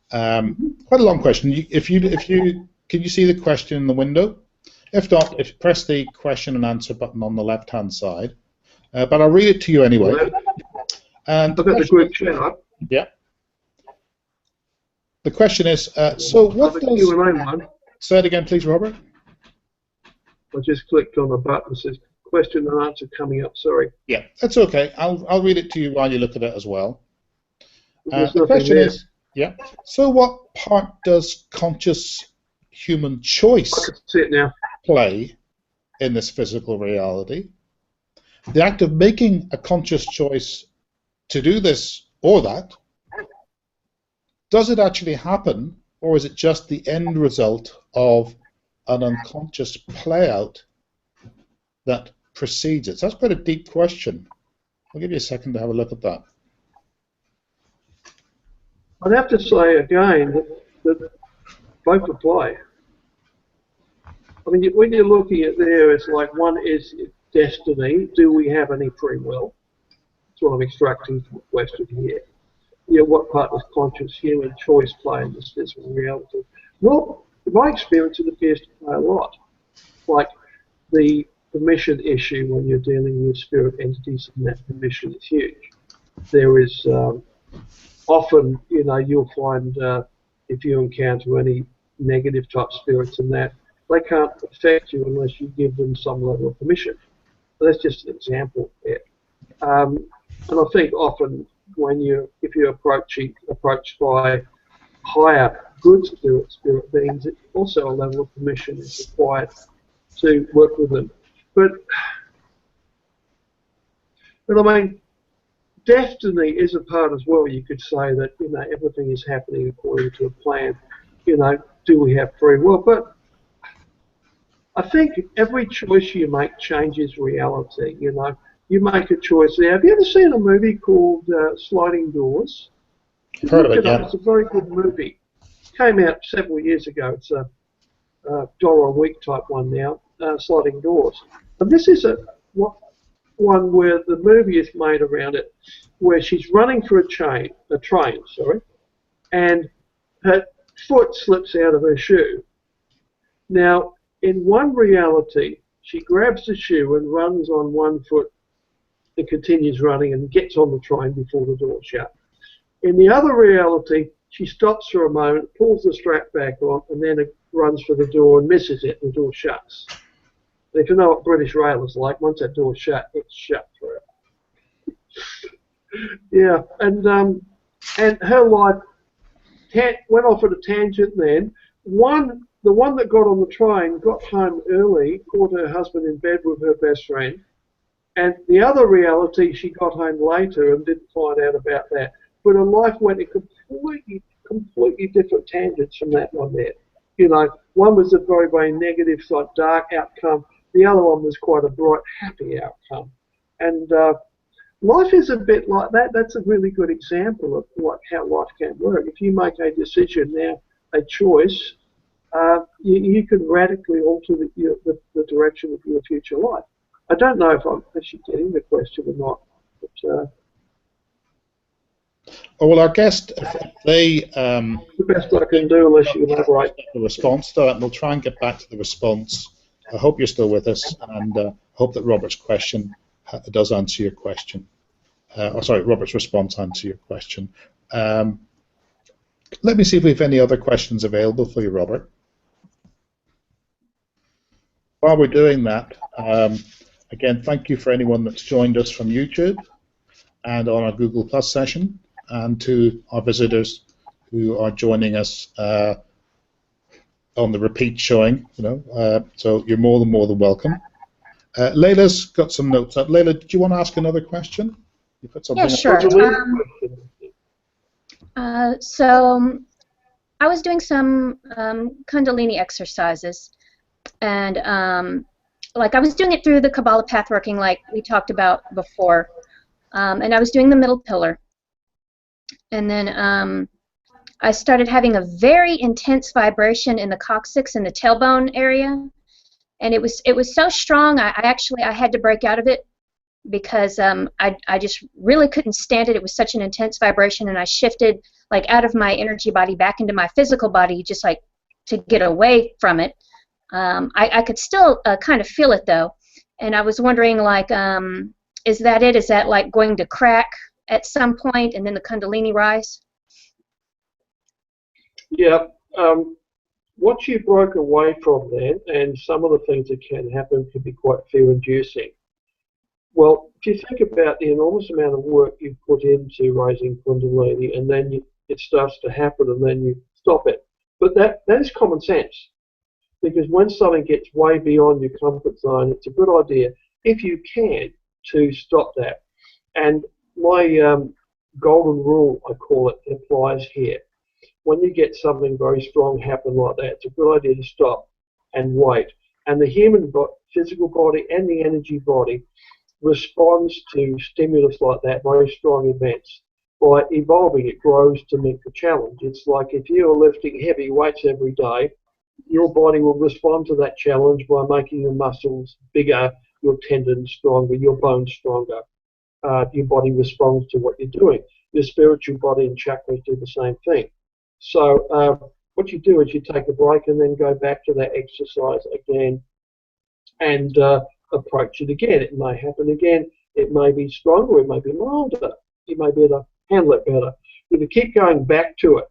[SPEAKER 1] Quite a long question. Can you see the question in the window? If not, press the question and answer button on the left-hand side. But I'll read it to you anyway. And
[SPEAKER 2] I've got the group chat up.
[SPEAKER 1] Yeah. The question is, so what does... Say it again, please, Robert.
[SPEAKER 2] I just clicked on a button that says question and answer coming up, sorry.
[SPEAKER 1] Yeah, that's okay. I'll read it to you while you look at it as well. The question is, so what part does conscious human choice play in this physical reality? The act of making a conscious choice to do this or that, does it actually happen, or is it just the end result of an unconscious play out that precedes it? So that's quite a deep question. I'll give you a second to have a look at that.
[SPEAKER 2] I'd have to say again that both apply. I mean, when you're looking at there, it's like one is destiny. Do we have any free will? That's what I'm extracting from the question here. Yeah, what part does conscious human choice play in this physical reality? Well, in my experience, it appears to play a lot. Like the permission issue when you're dealing with spirit entities, and that permission is huge. There is often, you know, you'll find if you encounter any negative type spirits in that, they can't affect you unless you give them some level of permission. So that's just an example there. And I think often when if you're approached by higher good spirit beings, it also a level of permission is required to work with them. But I mean, destiny is a part as well. You could say that, you know, everything is happening according to a plan. You know, do we have free will? But I think every choice you make changes reality. You know, you make a choice there. Have you ever seen a movie called Sliding Doors?
[SPEAKER 1] I've heard of it, yeah.
[SPEAKER 2] It's a very good movie. Came out several years ago. It's a $1 a week type one now, Sliding Doors. And this is one where the movie is made around it, where she's running for a train, and her foot slips out of her shoe. Now, in one reality, she grabs the shoe and runs on one foot and continues running and gets on the train before the door shut. In the other reality, she stops for a moment, pulls the strap back on, and then runs for the door and misses it, and the door shuts. And if you know what British Rail is like, once that door's shut, it's shut forever. Yeah, and her life went off at a tangent then. The one that got on the train got home early, caught her husband in bed with her best friend, and the other reality, she got home later and didn't find out about that. But her life went in completely different tangents from that one there. You know, one was a very, very negative, sort of dark outcome. The other one was quite a bright, happy outcome. And life is a bit like that. That's a really good example of how life can work. If you make a decision now, a choice, you can radically alter the direction of your future life. I don't know if I'm actually getting the question or not. But,
[SPEAKER 1] well, our guest, they...
[SPEAKER 2] the best I can do unless you elaborate.
[SPEAKER 1] The response to that, we'll try and get back to the response. I hope you're still with us, and hope that Robert's question does answer your question. Robert's response answer your question. Let me see if we have any other questions available for you, Robert. While we're doing that, again, thank you for anyone that's joined us from YouTube and on our Google Plus session, and to our visitors who are joining us on the repeat showing. So you're more than welcome. Layla's got some notes up. Layla, do you want to ask another question? You put something
[SPEAKER 3] yeah, sure. So I was doing some Kundalini exercises, and like I was doing it through the Kabbalah path working, like we talked about before, and I was doing the middle pillar, and then I started having a very intense vibration in the coccyx and the tailbone area, and it was so strong I had to break out of it because I just really couldn't stand it. It was such an intense vibration, and I shifted like out of my energy body back into my physical body just like to get away from it. I could still kind of feel it though, and I was wondering, like, is that it? Is that like going to crack at some point and then the Kundalini rise?
[SPEAKER 2] Yeah. What you broke away from then, and some of the things that can happen can be quite fear-inducing. Well, if you think about the enormous amount of work you put into raising Kundalini, and then it starts to happen, and then you stop it. But that is common sense, because when something gets way beyond your comfort zone, it's a good idea, if you can, to stop that. And my golden rule, I call it, applies here. When you get something very strong happen like that, it's a good idea to stop and wait. And the human physical body and the energy body responds to stimulus like that, very strong events. By evolving, it grows to meet the challenge. It's like if you're lifting heavy weights every day, your body will respond to that challenge by making your muscles bigger, your tendons stronger, your bones stronger. Your body responds to what you're doing. Your spiritual body and chakras do the same thing. So what you do is you take a break and then go back to that exercise again and approach it again. It may happen again. It may be stronger. It may be milder. You may be able to handle it better. If you keep going back to it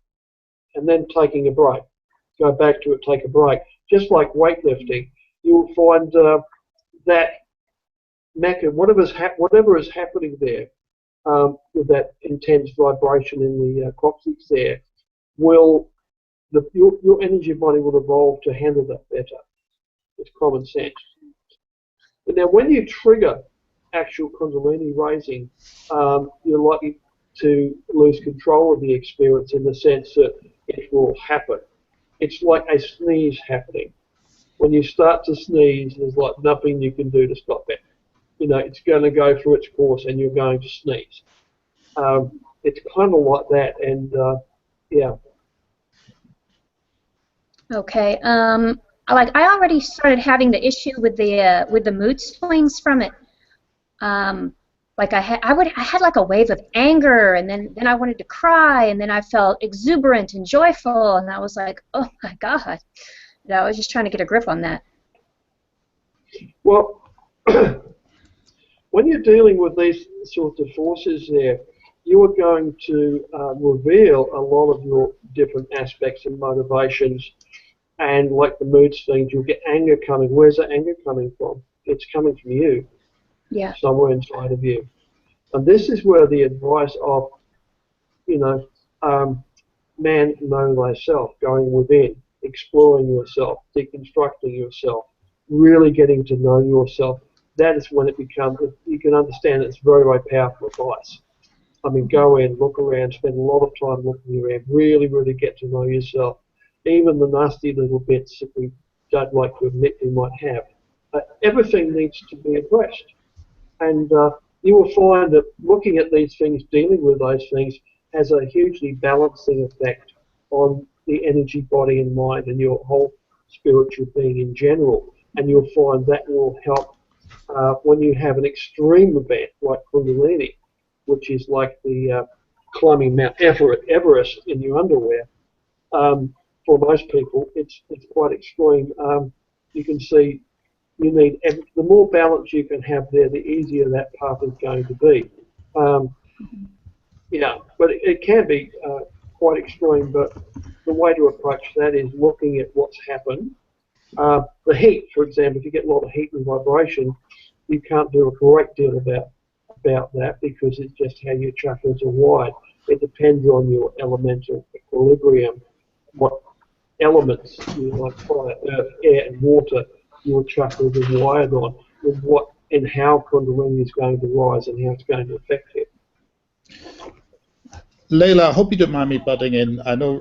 [SPEAKER 2] and then taking a break, go back to it, take a break, just like weightlifting, you'll find that whatever is happening there with that intense vibration in the coccyx there, your energy body will evolve to handle that better. It's common sense. But now, when you trigger actual Kundalini raising, you're likely to lose control of the experience in the sense that it will happen. It's like a sneeze happening. When you start to sneeze, there's like nothing you can do to stop it. You know, it's going to go through its course and you're going to sneeze. It's kind of like that, and yeah.
[SPEAKER 3] Okay. Like I already started having the issue with the mood swings from it. Like I had like a wave of anger, and then I wanted to cry, and then I felt exuberant and joyful, and I was like, oh my God. You know, I was just trying to get a grip on that.
[SPEAKER 2] Well, when you're dealing with these sorts of forces there, you are going to reveal a lot of your different aspects and motivations. And like the mood swings, you'll get anger coming. Where's that anger coming from? It's coming from you.
[SPEAKER 3] Yeah.
[SPEAKER 2] Somewhere inside of you. And this is where the advice of, you know, man, know thyself, going within, exploring yourself, deconstructing yourself, really getting to know yourself, that is when it becomes, you can understand it's very, very powerful advice. I mean, go in, look around, spend a lot of time looking around, really, really get to know yourself. Even the nasty little bits that we don't like to admit we might have. Everything needs to be addressed. And you will find that looking at these things, dealing with those things, has a hugely balancing effect on the energy, body, and mind, and your whole spiritual being in general. And you'll find that will help when you have an extreme event like Kundalini, which is like the climbing Mount Everest in your underwear. For most people, it's quite extreme. You can see you need, the more balance you can have there, the easier that path is going to be. Yeah, but it can be quite extreme, but the way to approach that is looking at what's happened. The heat, for example, if you get a lot of heat and vibration, you can't do a great deal about that because it's just how your chakras are wired. It depends on your elemental equilibrium, what elements, you know, like fire, earth, air, and water, your chakras are wired on, with what and how Kundalini is going to rise and how it's going to affect it.
[SPEAKER 1] Leila, I hope you don't mind me butting in. I know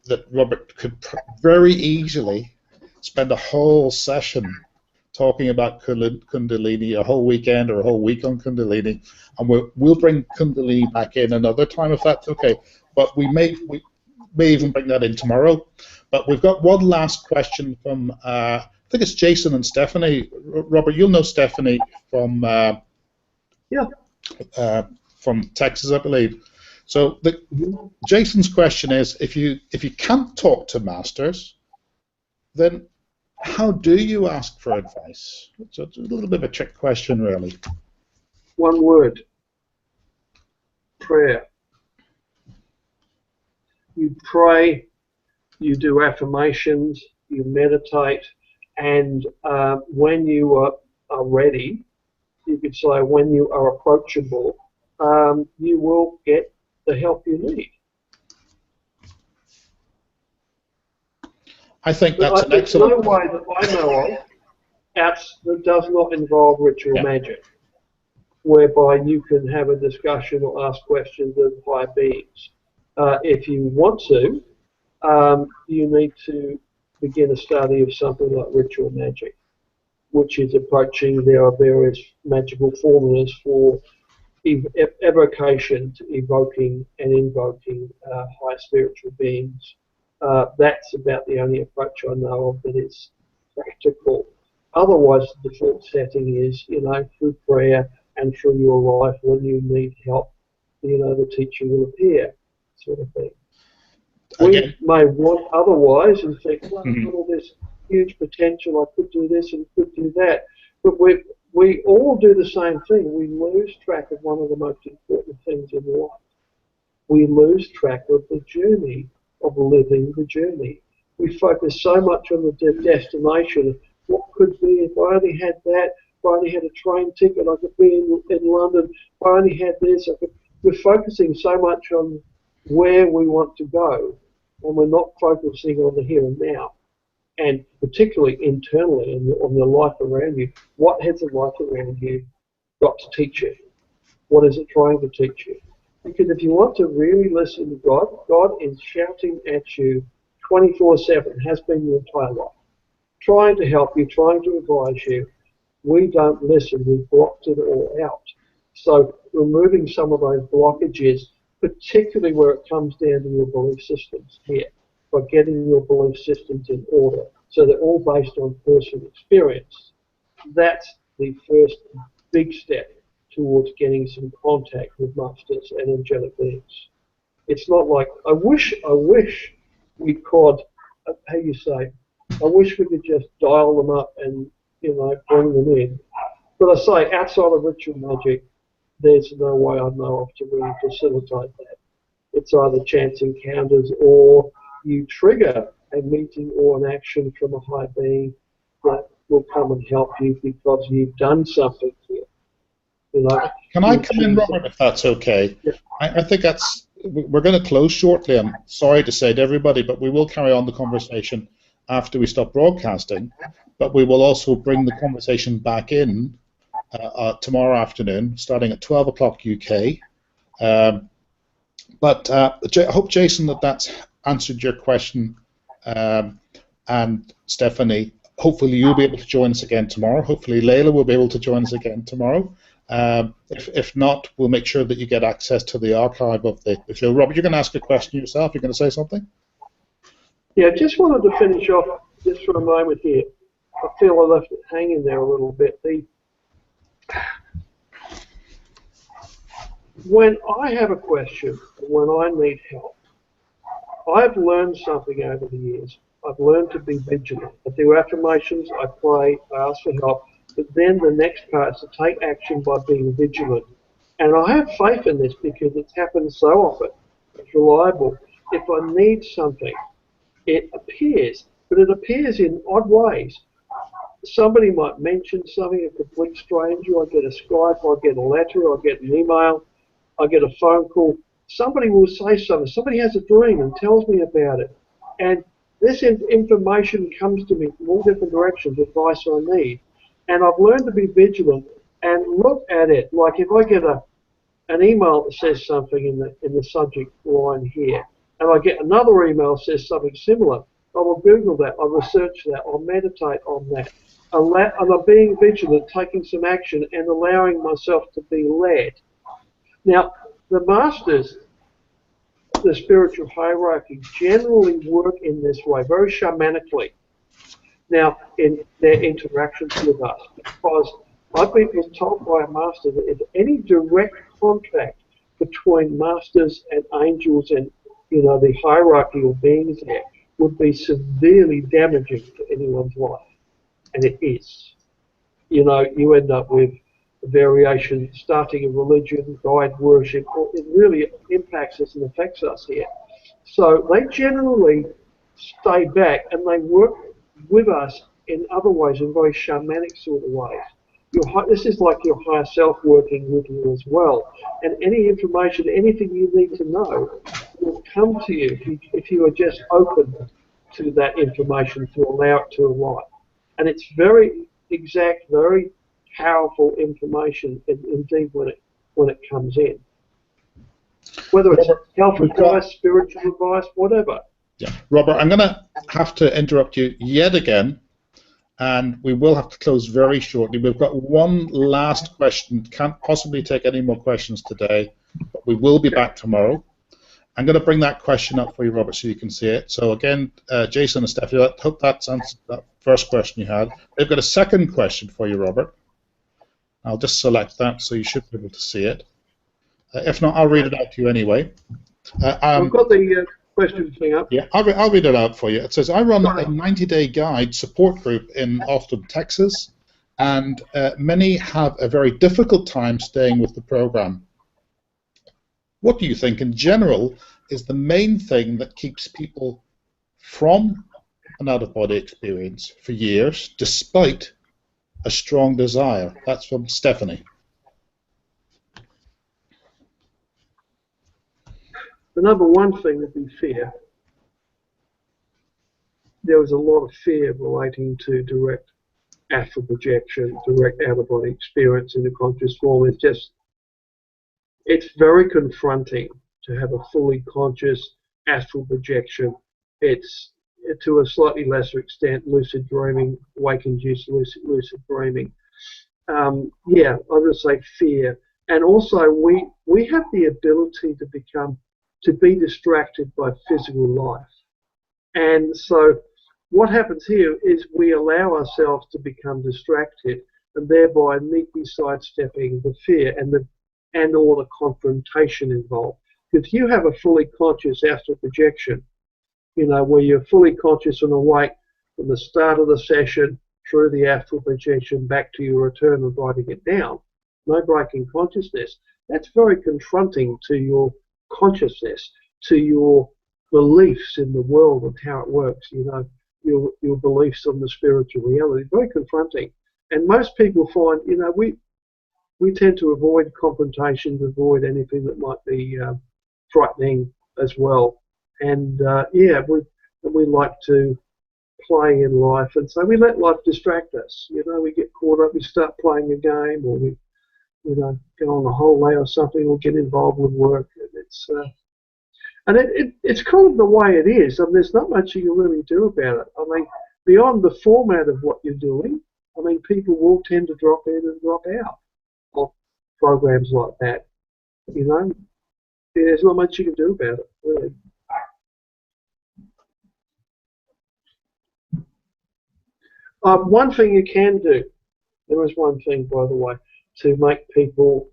[SPEAKER 1] that Robert could very easily spend a whole session talking about Kundalini, a whole weekend or a whole week on Kundalini, and we'll bring Kundalini back in another time if that's okay. But we may even bring that in tomorrow. But we've got one last question from, I think it's Jason and Stephanie. Robert, you'll know Stephanie from from Texas, I believe. So Jason's question is, if you can't talk to masters, then how do you ask for advice? So it's a little bit of a trick question, really.
[SPEAKER 2] One word: prayer. You pray, you do affirmations, you meditate, and when you are ready, you could say when you are approachable, you will get the help you need.
[SPEAKER 1] I think that's an excellent.
[SPEAKER 2] There's no way that I know of that does not involve ritual magic, whereby you can have a discussion or ask questions of higher beings. If you want to, you need to begin a study of something like ritual magic. which is approaching. There are various magical formulas for evocation, evoking and invoking high spiritual beings. That's about the only approach I know of that is practical. Otherwise, the default setting is, through prayer and through your life, when you need help, the teacher will appear, sort of thing. We may want otherwise and think, well, I've got all this huge potential, I could do this and could do that. But we all do the same thing. We lose track of one of the most important things in life. We lose track of the journey, of living the journey. We focus so much on the destination. What could be if I only had that, if I only had a train ticket, I could be in London, if I only had this. We're focusing so much on where we want to go, and we're not focusing on the here and now, and particularly internally on the life around you. What has the life around you got to teach you? What is it trying to teach you? Because if you want to really listen to God, God is shouting at you 24/7, has been your entire life, trying to help you, trying to advise you. We don't listen, we've blocked it all out. So removing some of those blockages, particularly where it comes down to your belief systems here, by getting your belief systems in order, so they're all based on personal experience. That's the first big step towards getting some contact with masters and angelic beings. It's not like, I wish we could, how you say, I wish we could just dial them up and, bring them in. But I say, outside of ritual magic, there's no way I know of to really facilitate that. It's either chance encounters or you trigger a meeting or an action from a high being that will come and help you because you've done something here.
[SPEAKER 1] Can I come in, Robert, if that's okay?
[SPEAKER 2] Yeah.
[SPEAKER 1] I think we're going to close shortly. I'm sorry to say to everybody, but we will carry on the conversation after we stop broadcasting. But we will also bring the conversation back in tomorrow afternoon, starting at 12 o'clock UK. But I hope, Jason, that's answered your question. And Stephanie, hopefully you'll be able to join us again tomorrow. Hopefully Layla will be able to join us again tomorrow. If not, we'll make sure that you get access to the archive of the show. Robert, you're going to ask a question yourself. You're going to say something?
[SPEAKER 2] Yeah, just wanted to finish off just for a moment here. I feel I left it hanging there a little bit. When I have a question, when I need help, I've learned something over the years. I've learned to be vigilant. I do affirmations, I pray, I ask for help, but then the next part is to take action by being vigilant. And I have faith in this because it's happened so often. It's reliable. If I need something, it appears, but it appears in odd ways. Somebody might mention something, a complete stranger, I get a Skype, I get a letter, I get an email, I get a phone call. Somebody will say something. Somebody has a dream and tells me about it. And this information comes to me from all different directions, advice I need. And I've learned to be vigilant and look at it. Like if I get an email that says something in the subject line here, and I get another email that says something similar, I will Google that, I'll research that, I'll meditate on that. And I'm being vigilant, taking some action and allowing myself to be led. Now, the masters, the spiritual hierarchy, generally work in this way, very shamanically. Now, in their interactions with us, because I've been told by a master that if any direct contact between masters and angels and, the hierarchical beings there would be severely damaging to anyone's life. And it is. You end up with variation, starting a religion, guide worship. It really impacts us and affects us here. So they generally stay back and they work with us in other ways, in very shamanic sort of ways. This is like your higher self working with you as well. And any information, anything you need to know will come to you if you are just open to that information, to allow it to arrive. And it's very exact, very powerful information indeed when it comes in. Whether it's health advice, spiritual advice, whatever.
[SPEAKER 1] Yeah, Robert, I'm going to have to interrupt you yet again. and we will have to close very shortly. We've got one last question. Can't possibly take any more questions today, but we will be back tomorrow. I'm going to bring that question up for you, Robert, so you can see it. So again, Jason and Stephanie, I hope that's answered that first question you had. They've got a second question for you, Robert. I'll just select that so you should be able to see it. If not, I'll read it out to you anyway.
[SPEAKER 2] I've got the question thing up.
[SPEAKER 1] Yeah, I'll read it out for you. It says, I run a 90-day guide support group in Austin, Texas, and many have a very difficult time staying with the program. What do you think, in general, is the main thing that keeps people from an out-of-body experience for years, despite a strong desire? That's from Stephanie.
[SPEAKER 2] The number one thing would be fear. There was a lot of fear relating to direct astral projection, direct out-of-body experience in the conscious form. It's very confronting to have a fully conscious astral projection. It's, to a slightly lesser extent, lucid dreaming, wake-induced lucid dreaming. Yeah, I would say fear. And also, we have the ability to be distracted by physical life. And so what happens here is we allow ourselves to become distracted, and thereby neatly sidestepping the fear and all the confrontation involved. If you have a fully conscious astral projection, you know, where you're fully conscious and awake from the start of the session through the astral projection back to your return and writing it down, no breaking consciousness, that's very confronting to your consciousness, to your beliefs in the world and how it works, you know, your beliefs on the spiritual reality, very confronting. And most people find, you know, we tend to avoid confrontations, avoid anything that might be frightening as well. And yeah, we like to play in life, and so we let life distract us. You know, we get caught up, we start playing a game, or we, you know, go on a holiday or something, or get involved with work. And it's kind of the way it is. I mean, there's not much you can really do about it. I mean, beyond the format of what you're doing, I mean, people will tend to drop in and drop out of programs like that. You know, there's not much you can do about it, really. One thing you can do, there is one thing, by the way, to make people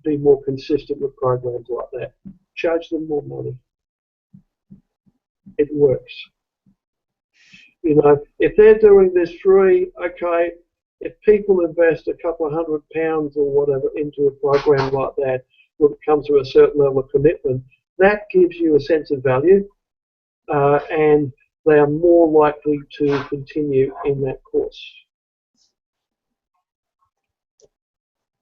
[SPEAKER 2] be more consistent with programs like that. Charge them more money. It works. You know, if they're doing this free, okay, if people invest a couple of £100 or whatever into a program like that, when it comes to a certain level of commitment, that gives you a sense of value, and they are more likely to continue in that course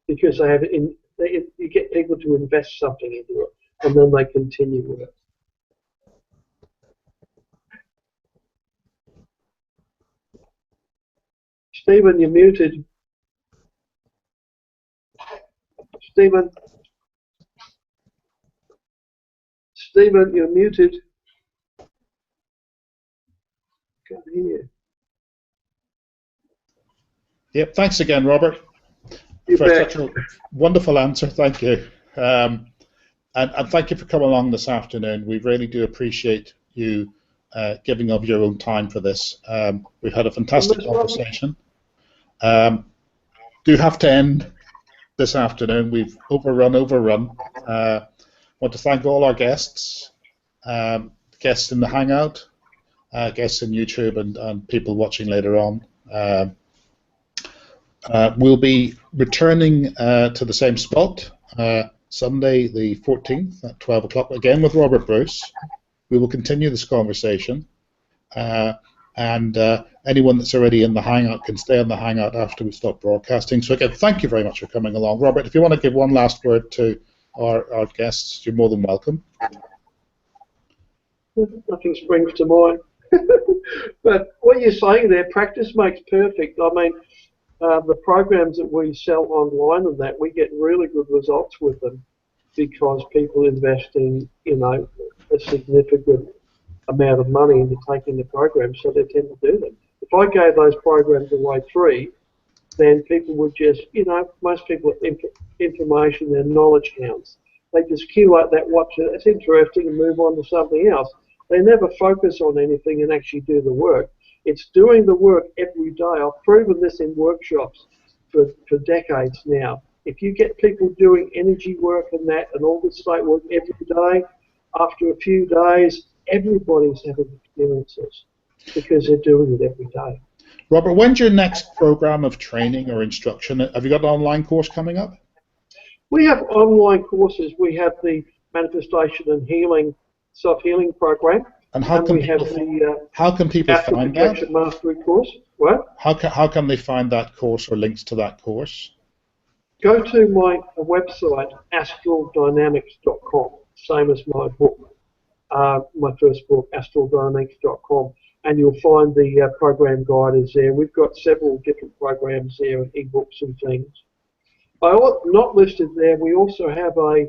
[SPEAKER 2] because they have you get people to invest something into it, and then they continue with it. Stephen, you're muted. Stephen, you're muted. Can't hear.
[SPEAKER 1] Yep, thanks again, Robert, for such a wonderful answer. Thank you. And thank you for coming along this afternoon. We really do appreciate you giving of your own time for this. We've had a fantastic conversation. Do have to end this afternoon. We've overrun. Want to thank all our guests, guests in the Hangout, guests in YouTube, and people watching later on. We'll be returning to the same spot Sunday the 14th at 12 o'clock, again with Robert Bruce. We will continue this conversation, and anyone that's already in the Hangout can stay in the Hangout after we stop broadcasting. So again, thank you very much for coming along. Robert, if you want to give one last word to our guests, you're more than welcome.
[SPEAKER 2] Nothing springs to mind. But what you're saying there, practice makes perfect. I mean, the programs that we sell online and that, we get really good results with them because people invest in, you know, a significant amount of money into taking the program, so they tend to do them. If if I gave those programs away free, then people would just, most people are information, they're knowledge hounds. They just accumulate that, watch it, it's interesting, and move on to something else. They never focus on anything and actually do the work. It's doing the work every day. I've proven this in workshops for decades now. If you get people doing energy work and that and all this state work every day, after a few days, everybody's having experiences because they're doing it every day.
[SPEAKER 1] Robert, when's your next program of training or instruction? Have you got an online course coming up?
[SPEAKER 2] We have online courses. We have the Manifestation and Healing, Self-Healing program.
[SPEAKER 1] And how can people find that?
[SPEAKER 2] Mastery course. What?
[SPEAKER 1] How can they find that course or links to that course?
[SPEAKER 2] Go to my website, astraldynamics.com, same as my book, my first book, astraldynamics.com, and you'll find the program guide is there. We've got several different programs there and eBooks and things. Not listed there, we also have a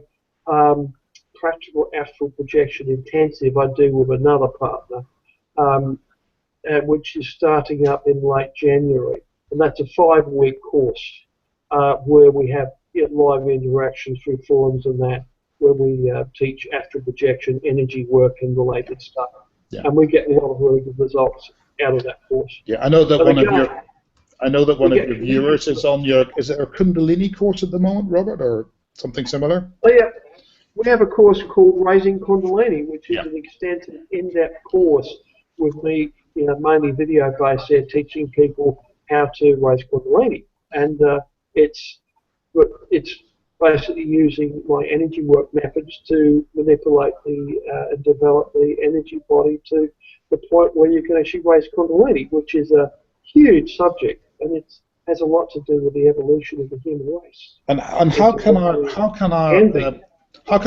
[SPEAKER 2] practical astral projection intensive I do with another partner, which is starting up in late January, and that's a 5-week course where we have live interactions through forums and that, where we teach astral projection, energy work, and related stuff. Yeah. And we get a lot of really good results out of that course.
[SPEAKER 1] Yeah, I know that one of your viewers is on your. Is it a Kundalini course at the moment, Robert, or something similar?
[SPEAKER 2] Oh yeah, we have a course called Raising Kundalini, which is an extensive, in-depth course with me, mainly video-based, there, teaching people how to raise Kundalini, and it's basically using my energy work methods to manipulate and develop the energy body to the point where you can actually raise Kundalini, which is a huge subject, and it has a lot to do with the evolution of the human race.
[SPEAKER 1] And how can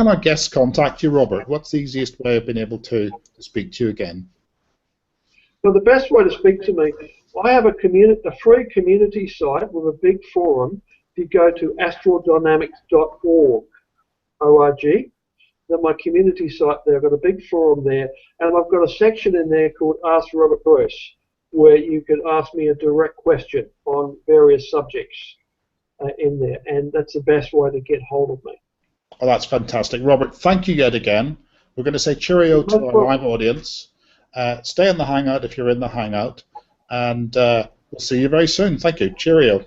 [SPEAKER 1] our guests contact you, Robert? What's the easiest way of being able to speak to you again?
[SPEAKER 2] Well, the best way to speak to me, I have a free community site with a big forum. If you go to astraldynamics.org, then my community site there, I've got a big forum there, and I've got a section in there called Ask Robert Bruce, where you can ask me a direct question on various subjects in there, and that's the best way to get hold of me.
[SPEAKER 1] Oh, that's fantastic. Robert, thank you yet again. We're going to say cheerio to our live audience. Stay in the Hangout if you're in the Hangout, and we'll see you very soon. Thank you. Cheerio.